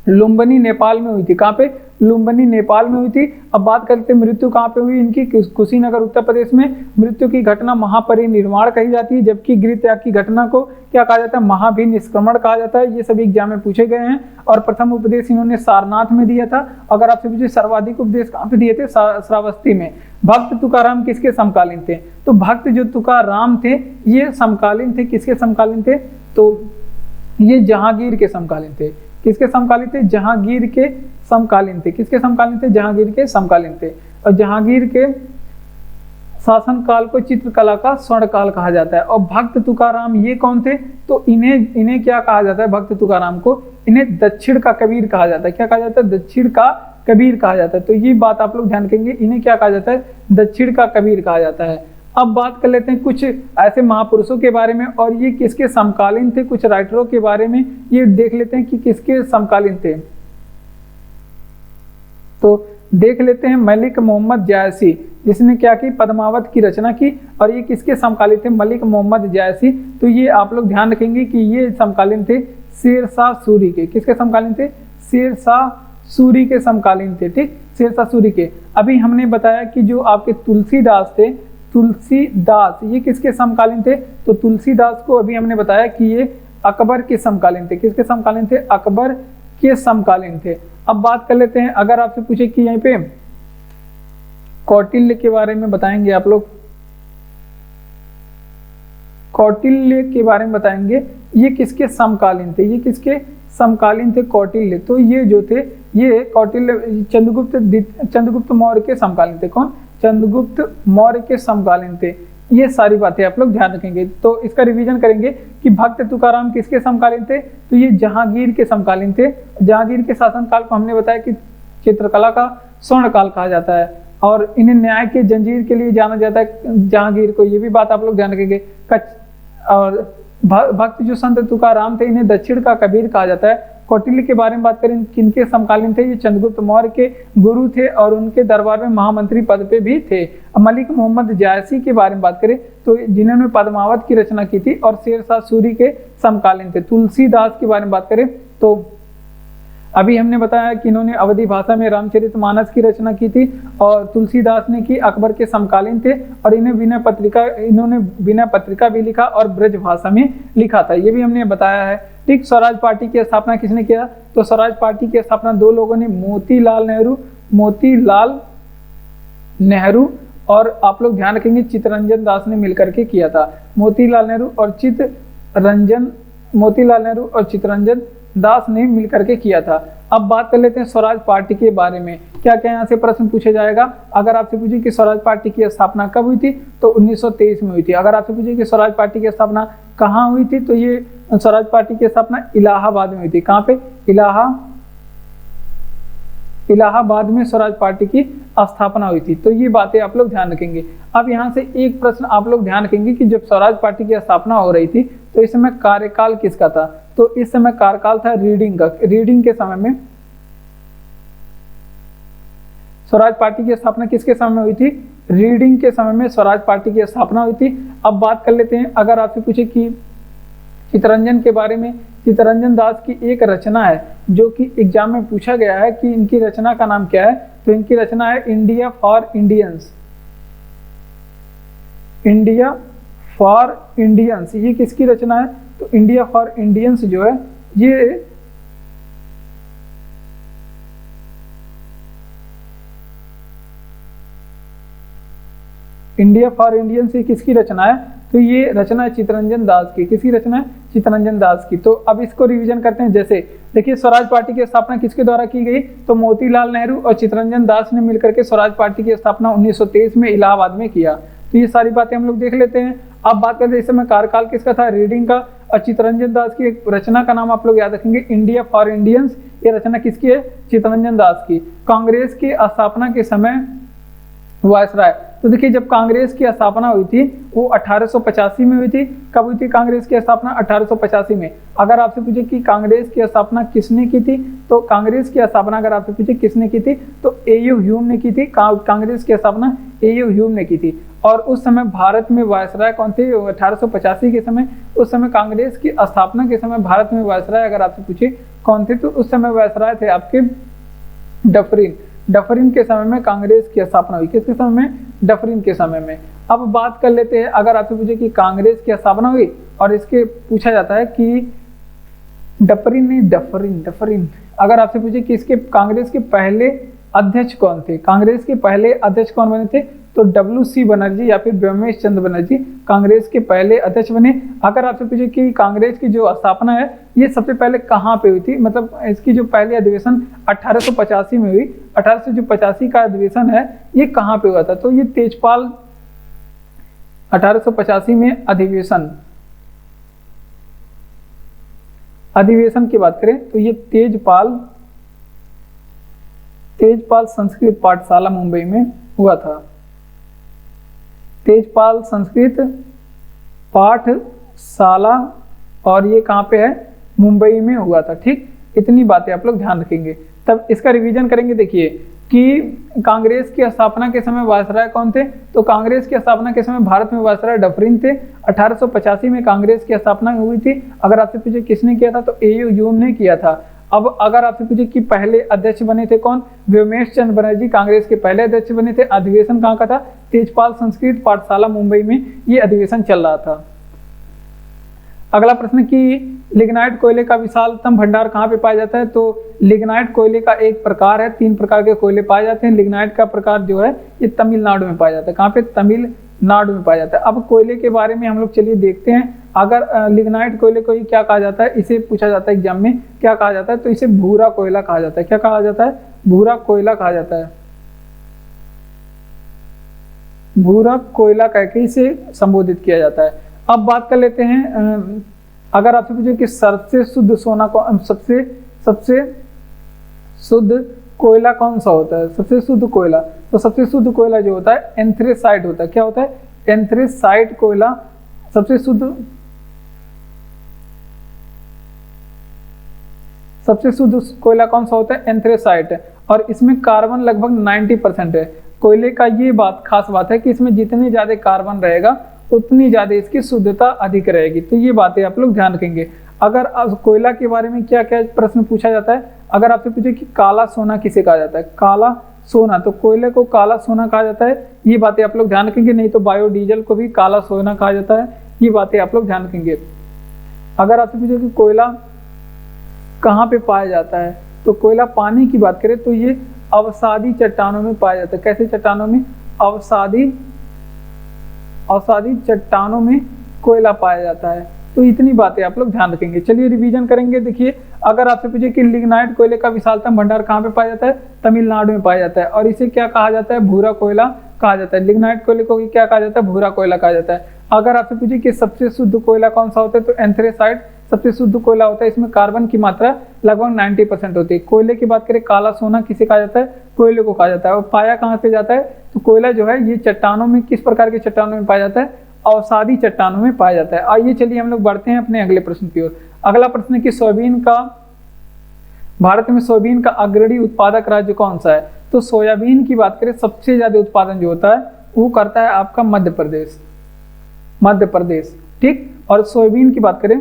लुम्बिनी नेपाल में हुई थी। कहाँ पे? लुम्बिनी नेपाल में हुई थी। अब बात करते हैं मृत्यु कहाँ पे हुई इनकी? कुशीनगर उत्तर प्रदेश में मृत्यु की घटना महापरिनिर्वाण कही जाती है, जबकि गृह त्याग की घटना को क्या कहा जाता है? महाभिनिष्क्रमण कहा जाता है। ये सभी एग्जाम में पूछे गए हैं। और प्रथम उपदेश इन्होंने सारनाथ में दिया था। अगर आपसे पूछे सर्वाधिक उपदेश कहाँ पे दिए थे? श्रावस्ती में। भक्त तुकाराम किसके समकालीन थे? तो भक्त जो तुकाराम थे ये समकालीन थे। किसके समकालीन थे? तो ये जहांगीर के समकालीन थे। किसके समकालीन थे? जहांगीर के समकालीन थे। किसके समकालीन थे? जहांगीर के समकालीन थे। और जहांगीर के शासन काल को चित्रकला का स्वर्ण काल कहा जाता है। और भक्त तुकाराम ये कौन थे? तो इन्हें क्या कहा जाता है? भक्त तुकाराम को इन्हें दक्षिण का कबीर कहा जाता है। क्या कहा जाता है? दक्षिण का कबीर कहा जाता है। तो ये बात आप लोग ध्यान रखेंगे, इन्हें क्या कहा जाता है? दक्षिण का कबीर कहा जाता है। अब बात कर लेते हैं कुछ ऐसे महापुरुषों के बारे में, और ये किसके समकालीन थे। कुछ राइटरों के बारे में ये देख लेते हैं कि किसके समकालीन थे। तो देख लेते हैं मलिक मोहम्मद जायसी, जिसने क्या की? पद्मावत की रचना की। और ये किसके समकालीन थे? मलिक मोहम्मद जायसी। तो ये आप लोग ध्यान रखेंगे कि ये समकालीन थे शेरशाह सूरी के। किसके समकालीन थे? शेरशाह सूरी के समकालीन थे। ठीक, शेरशाह सूरी के। अभी हमने बताया कि जो आपके तुलसीदास थे, तुलसीदास ये किसके समकालीन थे? तो तुलसीदास को अभी हमने बताया कि ये अकबर के समकालीन थे। किसके समकालीन थे? अकबर के समकालीन थे। अब बात कर लेते हैं, अगर आपसे पूछे कि यहीं पे कौटिल्य के बारे में बताएंगे आप लोग, कौटिल्य के बारे में बताएंगे, ये किसके समकालीन थे? ये किसके समकालीन थे? कौटिल्य। तो ये जो थे ये कौटिल्य चंद्रगुप्त मौर्य के समकालीन थे। कौन? चंद्रगुप्त मौर्य के समकालीन थे। ये सारी बातें आप लोग ध्यान रखेंगे। तो इसका रिवीजन करेंगे कि भक्त तुकाराम किसके समकालीन थे? तो ये जहांगीर के समकालीन थे। जहांगीर के शासनकाल को हमने बताया कि चित्रकला का स्वर्ण काल कहा जाता है, और इन्हें न्याय के जंजीर के लिए जाना जाता है जहांगीर को। ये भी बात आप लोग ध्यान रखेंगे। और भक्त जो संत तुकाराम थे इन्हें दक्षिण का कबीर कहा जाता है। कौटिल्य के बारे में बात करें, किनके समकालीन थे? ये चंद्रगुप्त मौर्य के गुरु थे और उनके दरबार में महामंत्री पद पे भी थे। मलिक मोहम्मद जायसी के बारे में बात करें तो जिन्होंने पद्मावत की रचना की थी और शेरशाह सूरी के समकालीन थे। तुलसीदास के बारे में बात करें तो अभी हमने बताया कि इन्होंने अवधी भाषा में रामचरितमानस की रचना की थी, और तुलसीदास ने की अकबर के समकालीन थे। और इन्होंने विनय पत्रिका भी लिखा और ब्रज भाषा में लिखा था, ये भी हमने बताया है। ठीक, स्वराज पार्टी की स्थापना किसने किया? तो स्वराज पार्टी की स्थापना दो लोगों ने, मोतीलाल नेहरू और आप लोग ध्यान रखेंगे चित्तरंजन दास ने मिलकर के किया था। मोतीलाल नेहरू और चित्तरंजन दास ने मिलकर के किया था। अब बात कर लेते हैं स्वराज पार्टी के बारे में। क्या क्या यहाँ से प्रश्न पूछे जाएगा? अगर आपसे पूछे कि स्वराज पार्टी की स्थापना कब हुई थी तो 1923 में हुई थी। अगर आपसे पूछे कि स्वराज पार्टी की स्थापना कहाँ हुई थी तो ये स्वराज पार्टी की स्थापना इलाहाबाद में हुई थी। कहाँ पे? इलाहाबाद में स्वराज पार्टी की स्थापना हुई थी। तो ये बातें आप लोग ध्यान रखेंगे। अब यहाँ से एक प्रश्न आप लोग ध्यान रखेंगे कि जब स्वराज पार्टी की स्थापना हो रही थी तो इस समय कार्यकाल किसका था? तो इस समय कार्यकाल था रीडिंग का। रीडिंग के समय में स्वराज पार्टी की स्थापना किसके समय में हुई थी? रीडिंग के समय में स्वराज पार्टी की स्थापना हुई थी। अब बात कर लेते हैं, अगर आपसे पूछे कि चित्तरंजन के बारे में, चित्तरंजन दास की एक रचना है जो कि एग्जाम में पूछा गया है कि इनकी रचना का नाम क्या है, तो इनकी रचना है India for Indians. India for Indians, ये किसकी रचना है? तो इंडिया फॉर इंडियंस जो है ये इंडिया फॉर इंडियंस ये किसकी रचना है? तो ये रचना है चित्तरंजन दास की। किसकी रचना है? चित्तरंजन दास की। तो अब इसको रिवीजन करते हैं। जैसे देखिए स्वराज पार्टी की स्थापना किसके द्वारा की गई? तो मोतीलाल नेहरू और चित्तरंजन दास ने मिलकर के स्वराज पार्टी की स्थापना 1923 में इलाहाबाद में किया। तो ये सारी बातें हम लोग देख लेते हैं। अब बात करते हैं इस समय कार्यकाल किसका था? रीडिंग का। और चित्तरंजन दास की एक रचना का नाम आप लोग याद रखेंगे, इंडिया फॉर इंडियंस। ये रचना किसकी है? चित्तरंजन दास की। कांग्रेस की स्थापना के समय वायसराय, तो देखिए जब कांग्रेस की स्थापना हुई थी वो 1885 में हुई थी। कब हुई थी कांग्रेस की स्थापना? 1885 में। अगर आपसे पूछे कि कांग्रेस की स्थापना किसने की थी, तो कांग्रेस की स्थापना अगर आपसे पूछे किसने की थी, तो ए.यू. ह्यूम ने की थी। कांग्रेस की स्थापना ए.यू. ह्यूम ने की थी। और उस समय भारत में वायसराय कौन थे? 1885 के समय, उस समय कांग्रेस की स्थापना के समय भारत में वायसराय अगर आपसे पूछे कौन थे, तो उस समय वायसराय थे आपके डफरिन। डफरिन के समय में कांग्रेस की स्थापना हुई। किसके समय में? डफरिन के समय में। अब बात कर लेते हैं, अगर आपसे पूछे कि कांग्रेस की स्थापना हुई और इसके पूछा जाता है कि डफरिन नहीं डफरिन, अगर आपसे पूछे कि इसके कांग्रेस के पहले अध्यक्ष कौन थे, कांग्रेस के पहले अध्यक्ष कौन बने थे, तो डब्ल्यू.सी. बनर्जी या फिर व्योमेश चंद्र बनर्जी कांग्रेस के पहले अध्यक्ष बने। अगर आपसे पूछे कि कांग्रेस की जो स्थापना है ये सबसे पहले कहाँ पे हुई थी, मतलब इसकी जो पहली अधिवेशन 1885 में हुई। 1885 का अधिवेशन है ये कहाँ पे हुआ था, तो ये तेजपाल 1885 में अधिवेशन की बात करें तो ये तेजपाल संस्कृत पाठशाला मुंबई में हुआ था। तेजपाल संस्कृत पाठशाला, और ये कहाँ पे है? मुंबई में हुआ था। ठीक, इतनी बातें आप लोग ध्यान रखेंगे। तब इसका रिवीजन करेंगे। देखिए कि कांग्रेस की स्थापना के समय वायसराय कौन थे, तो कांग्रेस की स्थापना के समय भारत में वायसराय डफरिन थे। 1885 में कांग्रेस की स्थापना हुई थी। अगर आपसे पूछे किसने किया था, तो ए.यू. ह्यूम ने किया था। अब अगर आपसे पूछे कि पहले अध्यक्ष बने थे कौन, व्योमेश चंद्र बनर्जी कांग्रेस के पहले अध्यक्ष बने थे। अधिवेशन कहाँ का था? तेजपाल संस्कृत पाठशाला मुंबई में ये अधिवेशन चल रहा था। अगला प्रश्न कि लिग्नाइट कोयले का विशालतम भंडार कहाँ पे पाया जाता है, तो लिग्नाइट कोयले का एक प्रकार है, 3 प्रकार के कोयले पाए जाते हैं। लिग्नाइट का प्रकार जो है ये तमिलनाडु में पाया जाता है। कहाँ पे? तमिलनाडु में पाया जाता है। अब कोयले के बारे में हम लोग चलिए देखते हैं। अगर लिग्नाइट कोयले को ही क्या कहा जाता है, इसे पूछा जाता है एग्जाम में, क्या कहा जाता है, तो इसे भूरा कोयला कहा जाता है। क्या कहा जाता है? भूरा कोयला कहा जाता है। भूरा कोयला कह के इसे संबोधित किया जाता है। अब बात कर लेते हैं, अगर आपसे पूछे कि सबसे शुद्ध सोना को सबसे शुद्ध कोयला कौन सा होता है, सबसे शुद्ध कोयला, तो सबसे शुद्ध कोयला जो होता है एंथ्रेसाइट होता है। क्या होता है? एंथ्रेसाइट कोयला सबसे शुद्ध कोयला कौन सा होता है? एंथ्रेसाइट। और इसमें कार्बन लगभग 90% है। कोयले का ये खास बात है कि इसमें जितने ज्यादा कार्बन रहेगा उतनी ज्यादा इसकी शुद्धता अधिक रहेगी। तो ये बातें आप लोग ध्यान रखेंगे। अगर कोयला के बारे में क्या क्या प्रश्न पूछा जाता है, अगर आपसे पूछे कि काला सोना किसे कहा जाता है, काला सोना, तो कोयले को काला सोना कहा जाता है। ये बातें आप लोग ध्यान रखेंगे। नहीं तो बायोडीजल को भी काला सोना कहा जाता है। ये बातें आप लोग ध्यान रखेंगे। अगर आपसे पूछे कि कोयला कहाँ पे पाया जाता है, तो कोयला पानी की बात करें तो ये अवसादी चट्टानों में पाया जाता है। कैसे चट्टानों में? अवसादी चट्टानों में कोयला पाया जाता है। तो इतनी बातें आप लोग ध्यान रखेंगे। चलिए रिवीजन करेंगे। देखिए अगर आपसे पूछे कि लिग्नाइट कोयले का विशालतम भंडार कहाँ पे पाया जाता है, तमिलनाडु में पाया जाता है। और इसे क्या कहा जाता है? भूरा कोयला कहा जाता है। लिग्नाइट कोयले को क्या कहा जाता है? भूरा कोयला कहा जाता है। अगर आपसे पूछे कि सबसे शुद्ध कोयला कौन सा होता है, तो एंथ्रेसाइट सबसे शुद्ध कोयला होता है। इसमें कार्बन की मात्रा लगभग 90% होती है। कोयले की बात करें, काला सोना किसे कहा जाता है? कोयले को कहा जाता है। और पाया कहाँ पे जाता है, तो कोयला जो है ये चट्टानों में, किस प्रकार के चट्टानों में पाया जाता है? अवसादी चट्टानों में पाया जाता है। आइए चलिए हम लोग बढ़ते हैं अपने अगले प्रश्न की ओर। अगला प्रश्न है कि भारत में सोयाबीन का अग्रणी उत्पादक राज्य कौन सा है, तो सोयाबीन की बात करें सबसे ज्यादा उत्पादन जो होता है वो करता है आपका मध्य प्रदेश। ठीक, और सोयाबीन की बात करें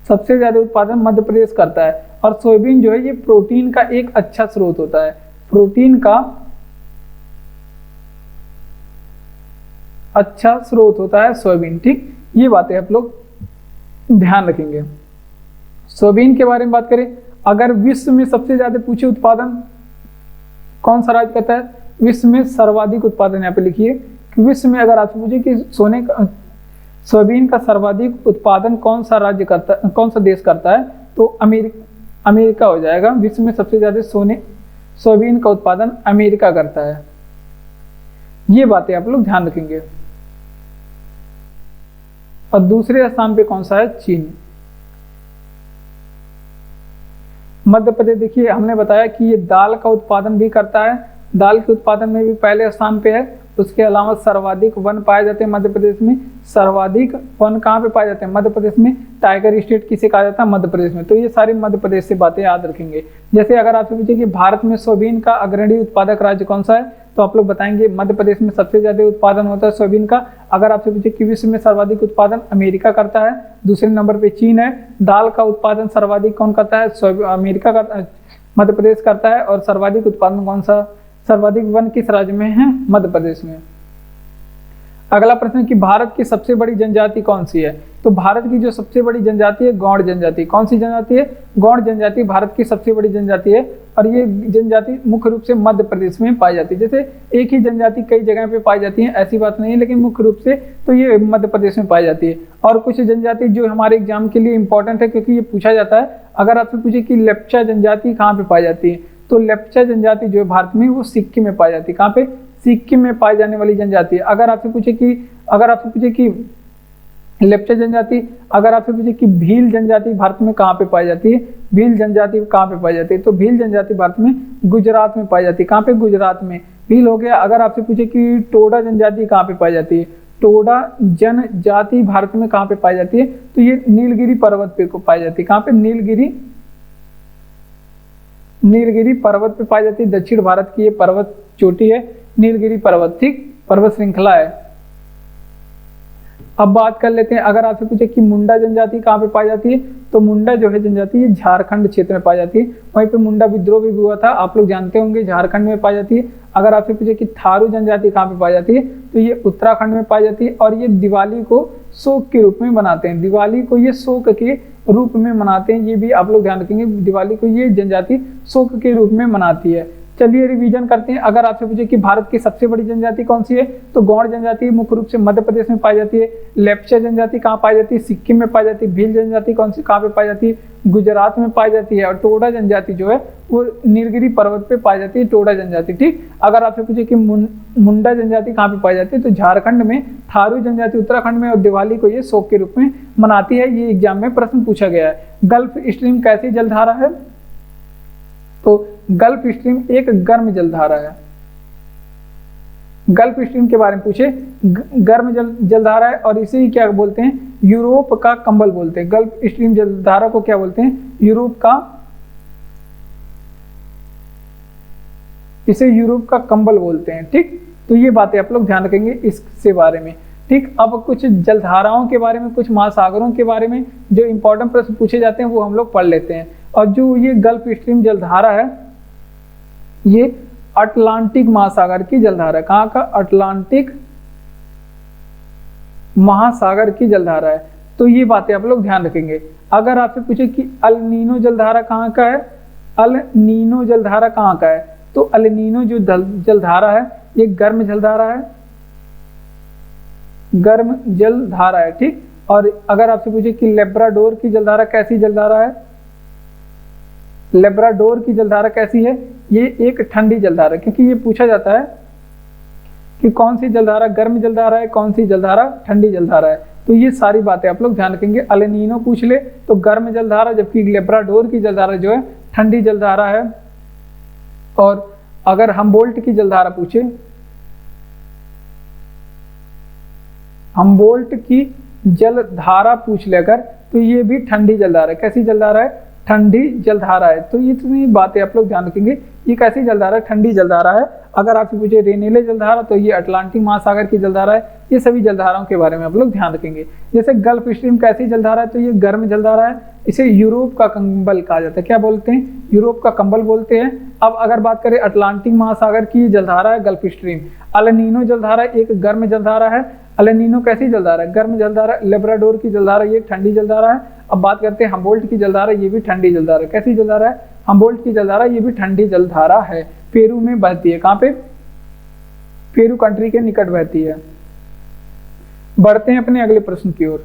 सबसे ज्यादा उत्पादन मध्य प्रदेश करता है। और सोयाबीन जो है ये प्रोटीन का एक अच्छा स्रोत होता है। प्रोटीन का अच्छा स्रोत होता है सोयाबीन। ठीक, ये बातें आप लोग ध्यान रखेंगे। सोयाबीन के बारे में बात करें, अगर विश्व में सबसे ज्यादा पूछे उत्पादन कौन सा राज्य करता है, विश्व में सर्वाधिक उत्पादन, यहाँ पे लिखिए कि विश्व में अगर आपसे पूछे कि सोयाबीन का सर्वाधिक उत्पादन कौन सा राज्य करता है, कौन सा देश करता है, तो अमेरिका हो जाएगा। विश्व में सबसे ज्यादा सोयाबीन का उत्पादन अमेरिका करता है। ये बातें आप लोग ध्यान रखेंगे। और दूसरे स्थान पे कौन सा है? चीन। मध्य प्रदेश देखिए हमने बताया कि ये दाल का उत्पादन भी करता है, दाल के उत्पादन में भी पहले स्थान पे है। उसके अलावा सर्वाधिक वन पाए जाते हैं मध्य प्रदेश में। सर्वाधिक वन कहाँ पे पाए जाते हैं? मध्य प्रदेश में। टाइगर स्टेट किसे कहा जाता है? मध्य प्रदेश में। तो ये सारी मध्य प्रदेश से बातें याद रखेंगे। जैसे अगर आपसे पूछे कि भारत में सोयाबीन का अग्रणी उत्पादक राज्य कौन सा है, तो आप लोग बताएंगे मध्य प्रदेश में सबसे ज्यादा उत्पादन होता है सोयाबीन का। अगर आपसे पूछे कि विश्व में सर्वाधिक उत्पादन अमेरिका करता है, दूसरे नंबर पे चीन है। दाल का उत्पादन सर्वाधिक कौन करता है? अमेरिका करता, मध्य प्रदेश करता है। और सर्वाधिक उत्पादन कौन सा, सर्वाधिक वन किस राज्य में है? मध्य प्रदेश में। अगला प्रश्न कि भारत की सबसे बड़ी जनजाति कौन सी है? तो भारत की जो सबसे बड़ी जनजाति है गौड़ जनजाति। कौन सी जनजाति है? गौड़ जनजाति भारत की सबसे बड़ी जनजाति है। और ये जनजाति मुख्य रूप से मध्य प्रदेश में पाई जाती है। जैसे एक ही जनजाति कई जगह पे पाई जाती है ऐसी बात नहीं है, लेकिन मुख्य रूप से तो ये मध्य प्रदेश में पाई जाती है। और कुछ जनजाति जो हमारे एग्जाम के लिए इंपॉर्टेंट है, क्योंकि ये पूछा जाता है। अगर आपसे पूछे कि लेप्चा जनजाति कहाँ पे पाई जाती है, तो लेप्चा जनजाति जो है भारत में वो सिक्किम में पाई जाती है। कहाँ पे? सिक्किम में पाई जाने वाली जनजाति है। अगर आपसे पूछे कि लेप्चा जनजाति, अगर आपसे पूछे कि भील जनजाति भारत में कहाँ पे पाई जाती है, भील जनजाति कहाँ पे पाई जाती है, तो भील जनजाति भारत में गुजरात में पाई जाती है। कहाँ पे? गुजरात में। भील हो गया। अगर आपसे पूछे कि टोडा जनजाति कहाँ पे पाई जाती है, टोडा जनजाति भारत में कहाँ पे पाई जाती है, तो ये नीलगिरी पर्वत पे को पाई जाती है। कहाँ पे? नीलगिरी पर्वत पे पाई जाती है। दक्षिण भारत की ये पर्वत चोटी है नीलगिरी पर्वत, ठीक, पर्वत श्रृंखला है। अब बात कर लेते हैं, अगर आपसे पूछे कि मुंडा जनजाति कहाँ पे पाई जाती है, तो मुंडा जो है जनजाति ये झारखंड क्षेत्र में पाई जाती है। वहीं पे मुंडा विद्रोह भी हुआ था, आप लोग जानते होंगे, झारखंड में पाई जाती है। अगर आपसे पूछे कि थारू जनजाति कहाँ पे पाई जाती है, तो ये उत्तराखंड में पाई जाती है। और ये दिवाली को शोक के रूप में मनाते हैं, दिवाली को ये शोक के रूप में मनाते हैं। ये भी आप लोग ध्यान रखेंगे, दिवाली को ये जनजाति शोक के रूप में मनाती है। चलिए रिवीजन करते हैं। अगर आपसे पूछे कि भारत की सबसे बड़ी जनजाति कौन सी है, तो गौड़ जनजाति मुख्य रूप से मध्य प्रदेश में पाई जाती है। लेप्चा जनजाति कहाँ पाई जाती है? सिक्किम में पाई जाती है। भील जनजाति कौन सी कहाँ पे पाई जाती है? गुजरात में पाई जाती है। और टोडा जनजाति जो है वो नीलगिरी पर्वत पे पाई जाती है, टोडा जनजाति, ठीक। अगर आपसे पूछे कि मुंडा जनजाति कहाँ पे पाई जाती है, तो झारखंड में। थारू जनजाति उत्तराखंड में। और दिवाली को ये शोक के रूप में मनाती है। ये एग्जाम में प्रश्न पूछा गया है। गल्फ स्ट्रीम कैसी जलधारा है, तो गल्फ स्ट्रीम एक गर्म जलधारा है। गल्फ स्ट्रीम के बारे में पूछे, गर्म जलधारा है। और इसे ही क्या बोलते हैं? यूरोप का कंबल बोलते हैं। गल्फ स्ट्रीम जलधारा को क्या बोलते हैं? यूरोप का, इसे यूरोप का कंबल बोलते हैं, ठीक। तो ये बातें आप लोग ध्यान रखेंगे इससे बारे में, ठीक। अब कुछ जलधाराओं के बारे में, कुछ महासागरों के बारे में जो इंपॉर्टेंट प्रश्न पूछे जाते हैं वो हम लोग पढ़ लेते हैं। और जो ये गल्फ स्ट्रीम जलधारा है ये अटलांटिक महासागर की जलधारा है। कहाँ का? अटलांटिक महासागर की जलधारा है। तो ये बातें आप लोग ध्यान रखेंगे। अगर आपसे पूछे कि अल नीनो जलधारा कहाँ का है, अल नीनो जलधारा कहाँ का है, तो अल नीनो जो जलधारा है ये गर्म जलधारा है, गर्म जलधारा है, ठीक। और अगर आपसे पूछे कि लेब्राडोर की जलधारा कैसी जलधारा है, लेब्राडोर की जलधारा कैसी है, ये एक ठंडी जलधारा है। क्योंकि ये पूछा जाता है कि कौन सी जलधारा गर्म जलधारा है, कौन सी जलधारा ठंडी जलधारा है। तो ये सारी बातें आप लोग ध्यान रखेंगे। अल नीनो पूछ ले तो गर्म जलधारा, जबकि लेब्राडोर की जलधारा जो है ठंडी जलधारा है। और अगर हम्बोल्ट की जलधारा पूछे, हम्बोल्ट की जलधारा पूछ ले अगर, तो ये भी ठंडी जलधारा है। कैसी जलधारा है? ठंडी जलधारा है। तो इतनी बातें आप लोग ध्यान रखेंगे। ये कैसी जलधारा है? ठंडी जलधारा है। अगर आपसे पूछे रेनीले जलधारा, तो ये अटलांटिक महासागर की जलधारा है। ये सभी जलधाराओं के बारे में आप लोग ध्यान रखेंगे। जैसे गल्फ स्ट्रीम कैसी जलधारा है, तो ये गर्म जलधारा है। इसे यूरोप का कंबल कहा जाता है। क्या बोलते हैं? यूरोप का कंबल बोलते हैं। अब अगर बात करें अटलांटिक महासागर की जलधारा है गल्फ स्ट्रीम। अल नीनो जलधारा एक गर्म जलधारा है। अल नीनो कैसी जलधारा है? गर्म जलधारा। लेब्राडोर की जलधारा ये ठंडी जलधारा है। अब बात करते हैं हम्बोल्ट की जलधारा, ये भी ठंडी जलधारा है। कैसी जलधारा है? हम्बोल्ट की जलधारा ये भी ठंडी जलधारा है। पेरू में बहती है। कहाँ पे? पेरू कंट्री के निकट बहती है। बढ़ते हैं अपने अगले प्रश्न की ओर।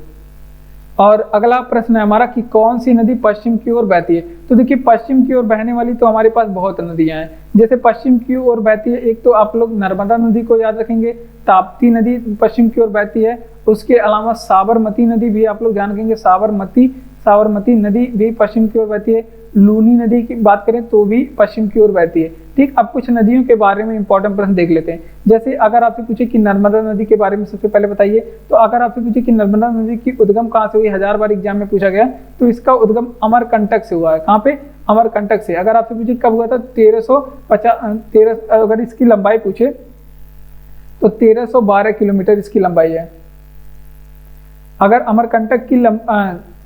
और अगला प्रश्न है हमारा कि कौन सी नदी पश्चिम की ओर बहती है। तो देखिए पश्चिम की ओर बहने वाली तो हमारे पास बहुत नदियां हैं। जैसे पश्चिम की ओर बहती है, एक तो आप लोग नर्मदा नदी को याद रखेंगे, ताप्ती नदी पश्चिम की ओर बहती है, उसके अलावा साबरमती नदी भी आप लोग ध्यान रखेंगे, साबरमती नदी भी पश्चिम की ओर बहती है। लूनी नदी की बात करें तो भी पश्चिम की ओर बहती है। ठीक, अब कुछ नदियों के बारे में इंपॉर्टेंट प्रश्न देख लेते हैं। जैसे अगर आपसे पूछे कि नर्मदा नदी के बारे में सबसे पहले बताइए, तो अगर आपसे पूछे कि नर्मदा नदी की उद्गम कहाँ से हुई, 1000 बार एग्जाम में पूछा गया, तो इसका उद्गम अमरकंटक से हुआ है। कहाँ पे? अमरकंटक से। अगर आपसे पूछे कब हुआ था, 1350, अगर इसकी लंबाई पूछे तो 1312 किलोमीटर इसकी लंबाई है। अगर अमरकंटक की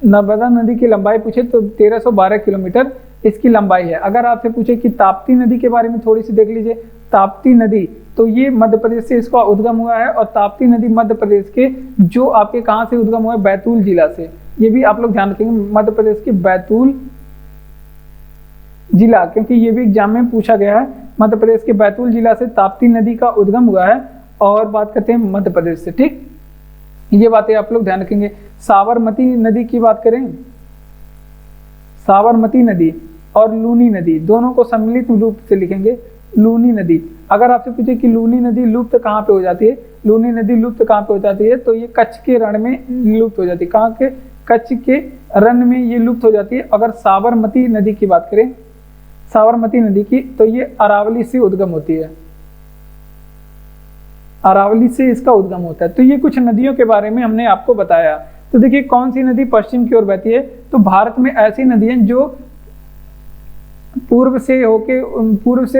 नर्मदा नदी की लंबाई पूछे तो 1312 किलोमीटर इसकी लंबाई है। अगर आपसे पूछे कि ताप्ती नदी के बारे में थोड़ी सी देख लीजिए, ताप्ती नदी तो ये मध्य प्रदेश से इसका उद्गम हुआ है, और ताप्ती नदी मध्य प्रदेश के जो आपके कहाँ से उद्गम हुआ है, बैतूल जिला से। ये भी आप लोग ध्यान रखेंगे, मध्य प्रदेश के बैतूल जिला, क्योंकि ये भी एग्जाम में पूछा गया है। मध्य प्रदेश के बैतूल जिला से ताप्ती नदी का उद्गम हुआ है, और बात करते हैं मध्य प्रदेश से। ठीक, ये बातें आप लोग ध्यान रखेंगे। साबरमती नदी की बात करें, साबरमती नदी और लूनी नदी दोनों को सम्मिलित रूप से लिखेंगे, लूनी नदी। अगर आपसे पूछे कि लूनी नदी लुप्त कहाँ पे हो जाती है, लूनी नदी लुप्त कहाँ पे हो जाती है, तो ये कच्छ के रण में लुप्त हो जाती है। कहाँ के? कच्छ के रण में ये लुप्त हो जाती है। अगर साबरमती नदी की बात करें, साबरमती नदी की, तो ये अरावली से उद्गम होती है, अरावली से इसका उद्गम होता है। तो ये कुछ नदियों के बारे में हमने आपको बताया। तो देखिए कौन सी नदी पश्चिम की ओर बहती है, तो भारत में ऐसी नदियां जो पूर्व से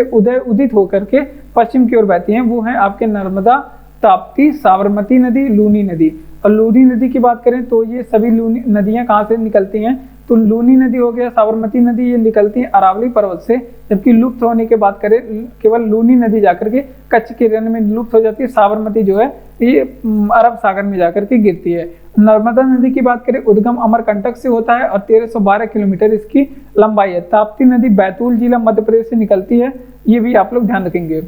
उदित होकर के पश्चिम की ओर बहती हैं, वो हैं आपके नर्मदा, ताप्ती, साबरमती नदी, लूनी नदी। और लूनी नदी की बात करें तो ये सभी लूनी नदियां कहाँ से निकलती हैं, तो लूनी नदी हो गया, साबरमती नदी, ये निकलती है अरावली पर्वत से। जबकि लुप्त होने की बात करें, केवल लूनी नदी जाकर के कच्छ के रण में लुप्त हो जाती है। साबरमती जो है ये अरब सागर में जाकर के गिरती है। नर्मदा नदी की बात करें, उद्गम अमरकंटक से होता है और 1312 किलोमीटर इसकी लंबाई है। ताप्ती नदी बैतूल जिला मध्य प्रदेश से निकलती है, ये भी आप लोग ध्यान रखेंगे।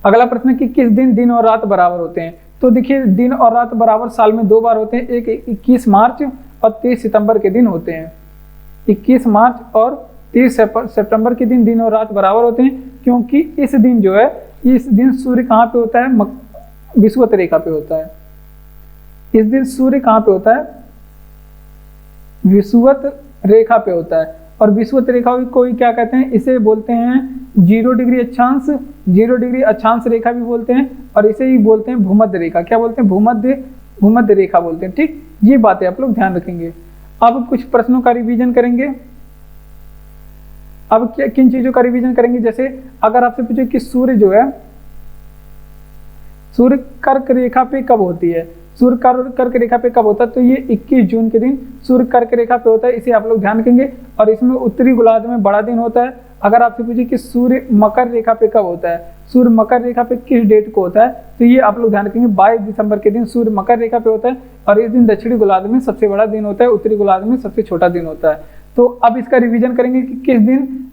अगला प्रश्न है कि किस दिन और रात बराबर होते हैं। तो देखिए दिन और रात बराबर साल में 2 बार होते हैं, एक 21 मार्च और 30 सितंबर के दिन होते हैं। 21 मार्च और 30 सितंबर के दिन और रात बराबर होते हैं, क्योंकि इस दिन जो है, इस दिन सूर्य कहाँ पे होता है, विषुवत रेखा पे होता है। इस दिन सूर्य कहाँ पे होता है, विषुवत रेखा पे होता है। और विषुवत रेखा को क्या कहते हैं, इसे बोलते हैं 0 डिग्री अक्षांश, 0 डिग्री अक्षांश रेखा भी बोलते हैं, और इसे ही बोलते हैं भूमध्य रेखा। क्या बोलते हैं? भूमध्य रेखा बोलते हैं। ठीक, ये बातें आप लोग ध्यान रखेंगे। अब कुछ प्रश्नों का रिवीजन करेंगे। अब किन चीजों का रिवीजन करेंगे, जैसे अगर आपसे पूछे कि सूर्य जो है, सूर्य कर्क रेखा पे कब होती है, सूर्य कर्क रेखा पे कब होता है, तो ये 21 जून के दिन सूर्य कर्क रेखा पे होता है, इसे आप लोग ध्यान रखेंगे। और इसमें उत्तरी गोलार्ध में बड़ा दिन होता है। अगर आपसे पूछे कि सूर्य मकर रेखा पे कब होता है, सूर्य मकर रेखा पे किस डेट को होता है, तो ये आप लोग ध्यान रखेंगे 22 दिसंबर के दिन सूर्य मकर रेखा पे होता है, और इस दिन दक्षिणी गोलार्ध में सबसे बड़ा दिन होता है, उत्तरी गोलार्ध में सबसे छोटा दिन होता है। तो अब इसका रिवीजन करेंगे कि किस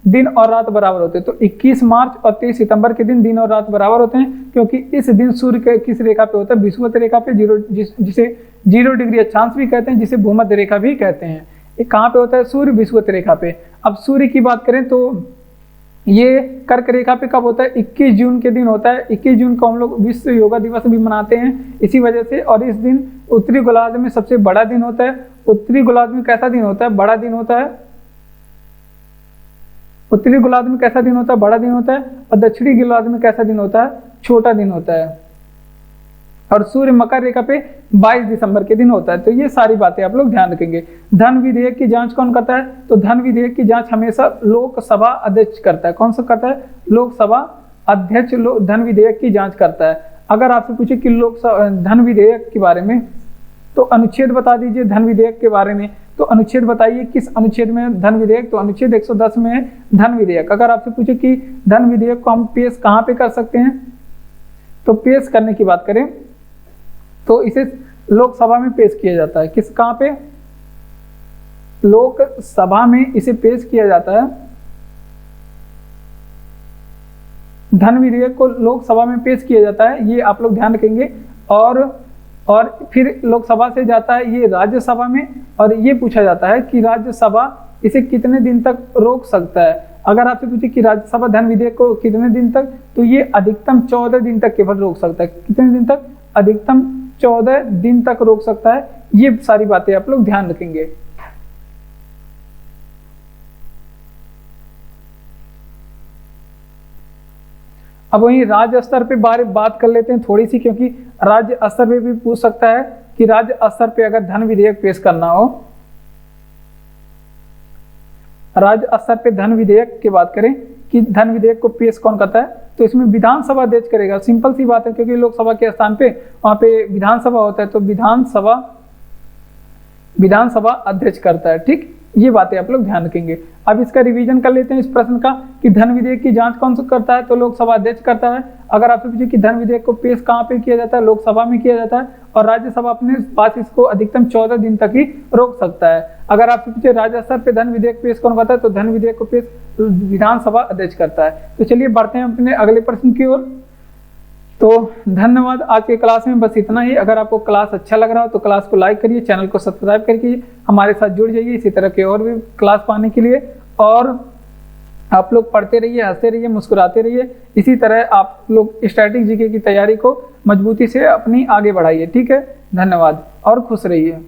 दिन और रात बराबर होते हैं। तो 21 मार्च और 30 सितंबर के दिन और रात बराबर होते हैं, क्योंकि इस दिन सूर्य किस रेखा पे होता है, विषुवत रेखा पे, जिसे 0 डिग्री अक्षांश भी कहते हैं, जिसे भूमध्य रेखा भी कहते हैं। ये कहाँ पे होता है, सूर्य विषुवत रेखा पे। अब सूर्य की बात करें तो ये कर्क रेखा पे कब होता है, 21 जून के दिन होता है। 21 जून को हम लोग विश्व योगा दिवस भी मनाते हैं इसी वजह से। और इस दिन उत्तरी गोलार्ध में सबसे बड़ा दिन होता है। उत्तरी गोलार्ध में कैसा दिन होता है, बड़ा दिन होता है। उत्तरी गोलार्ध में कैसा दिन होता है, बड़ा दिन होता है। और दक्षिणी गोलार्ध में कैसा दिन होता है, छोटा दिन होता है। और सूर्य मकर रेखा पे 22 दिसंबर के दिन होता है। तो ये सारी बातें आप लोग ध्यान रखेंगे। धन विधेयक की जांच कौन करता है, तो धन विधेयक की जांच हमेशा लोकसभा अध्यक्ष करता है। कौन सा करता है, लोकसभा अध्यक्ष धन विधेयक की जांच करता है। अगर आपसे पूछे कि लोकसभा धन विधेयक के बारे में, तो अनुच्छेद बता दीजिए धन विधेयक के बारे में। तो अनुच्छेद बताइए किस अनुच्छेद में है धन विधेयक, तो अनुच्छेद 110 में है धन विधेयक। अगर आपसे पूछे कि धन विधेयक को हम पेश कहाँ पे कर सकते हैं, तो पेश करने की बात करें तो इसे लोकसभा में पेश किया जाता है। किस कहाँ पे, लोकसभा में इसे पेश किया जाता है। धन विधेयक को लोकसभा में पेश किया जाता है, ये आप लोग ध्यान रखेंगे। और और फिर लोकसभा से जाता है ये राज्यसभा में, और ये पूछा जाता है कि राज्यसभा इसे कितने दिन तक रोक सकता है। अगर आपसे पूछे कि राज्यसभा धन विधेयक को कितने दिन तक, तो ये अधिकतम 14 दिन तक केवल रोक सकता है। कितने दिन तक? अधिकतम 14 दिन तक रोक सकता है। ये सारी बातें आप लोग ध्यान रखेंगे। अब वहीं राज्य स्तर पे बात कर लेते हैं थोड़ी सी, क्योंकि राज्य स्तर पे भी पूछ सकता है कि राज्य स्तर पे अगर धन विधेयक पेश करना हो, राज्य स्तर पे धन विधेयक की बात करें कि धन विधेयक को पेश कौन करता है, तो इसमें विधानसभा अध्यक्ष करेगा। सिंपल सी बात है, क्योंकि लोकसभा के स्थान पे वहां पे विधानसभा होता है, तो विधानसभा अध्यक्ष करता है। ठीक, ये बातें आप लोग ध्यान रखेंगे। अब इसका रिवीजन कर लेते हैं इस प्रश्न का कि धन विधेयक की जांच कौन करता है, तो लोकसभा अध्यक्ष करता है। अगर आपसे पूछे कि धन विधेयक को पेश कहाँ पे किया जाता है, लोकसभा में किया जाता है, और राज्यसभा अपने पास इसको अधिकतम 14 दिन तक ही रोक सकता है। अगर आपसे पूछे राज्य स्तर पे धन विधेयक पेश कौन करता है, तो धन विधेयक को पेश विधानसभा अध्यक्ष करता है। तो चलिए बढ़ते हैं अपने अगले प्रश्न की ओर। तो धन्यवाद, आज के क्लास में बस इतना ही। अगर आपको क्लास अच्छा लग रहा हो तो क्लास को लाइक करिए, चैनल को सब्सक्राइब करके हमारे साथ जुड़ जाइए इसी तरह के और भी क्लास पाने के लिए। और आप लोग पढ़ते रहिए, हंसते रहिए, मुस्कुराते रहिए। इसी तरह आप लोग स्टैटिक जीके की तैयारी को मजबूती से अपनी आगे बढ़ाइए। ठीक है, धन्यवाद और खुश रहिए।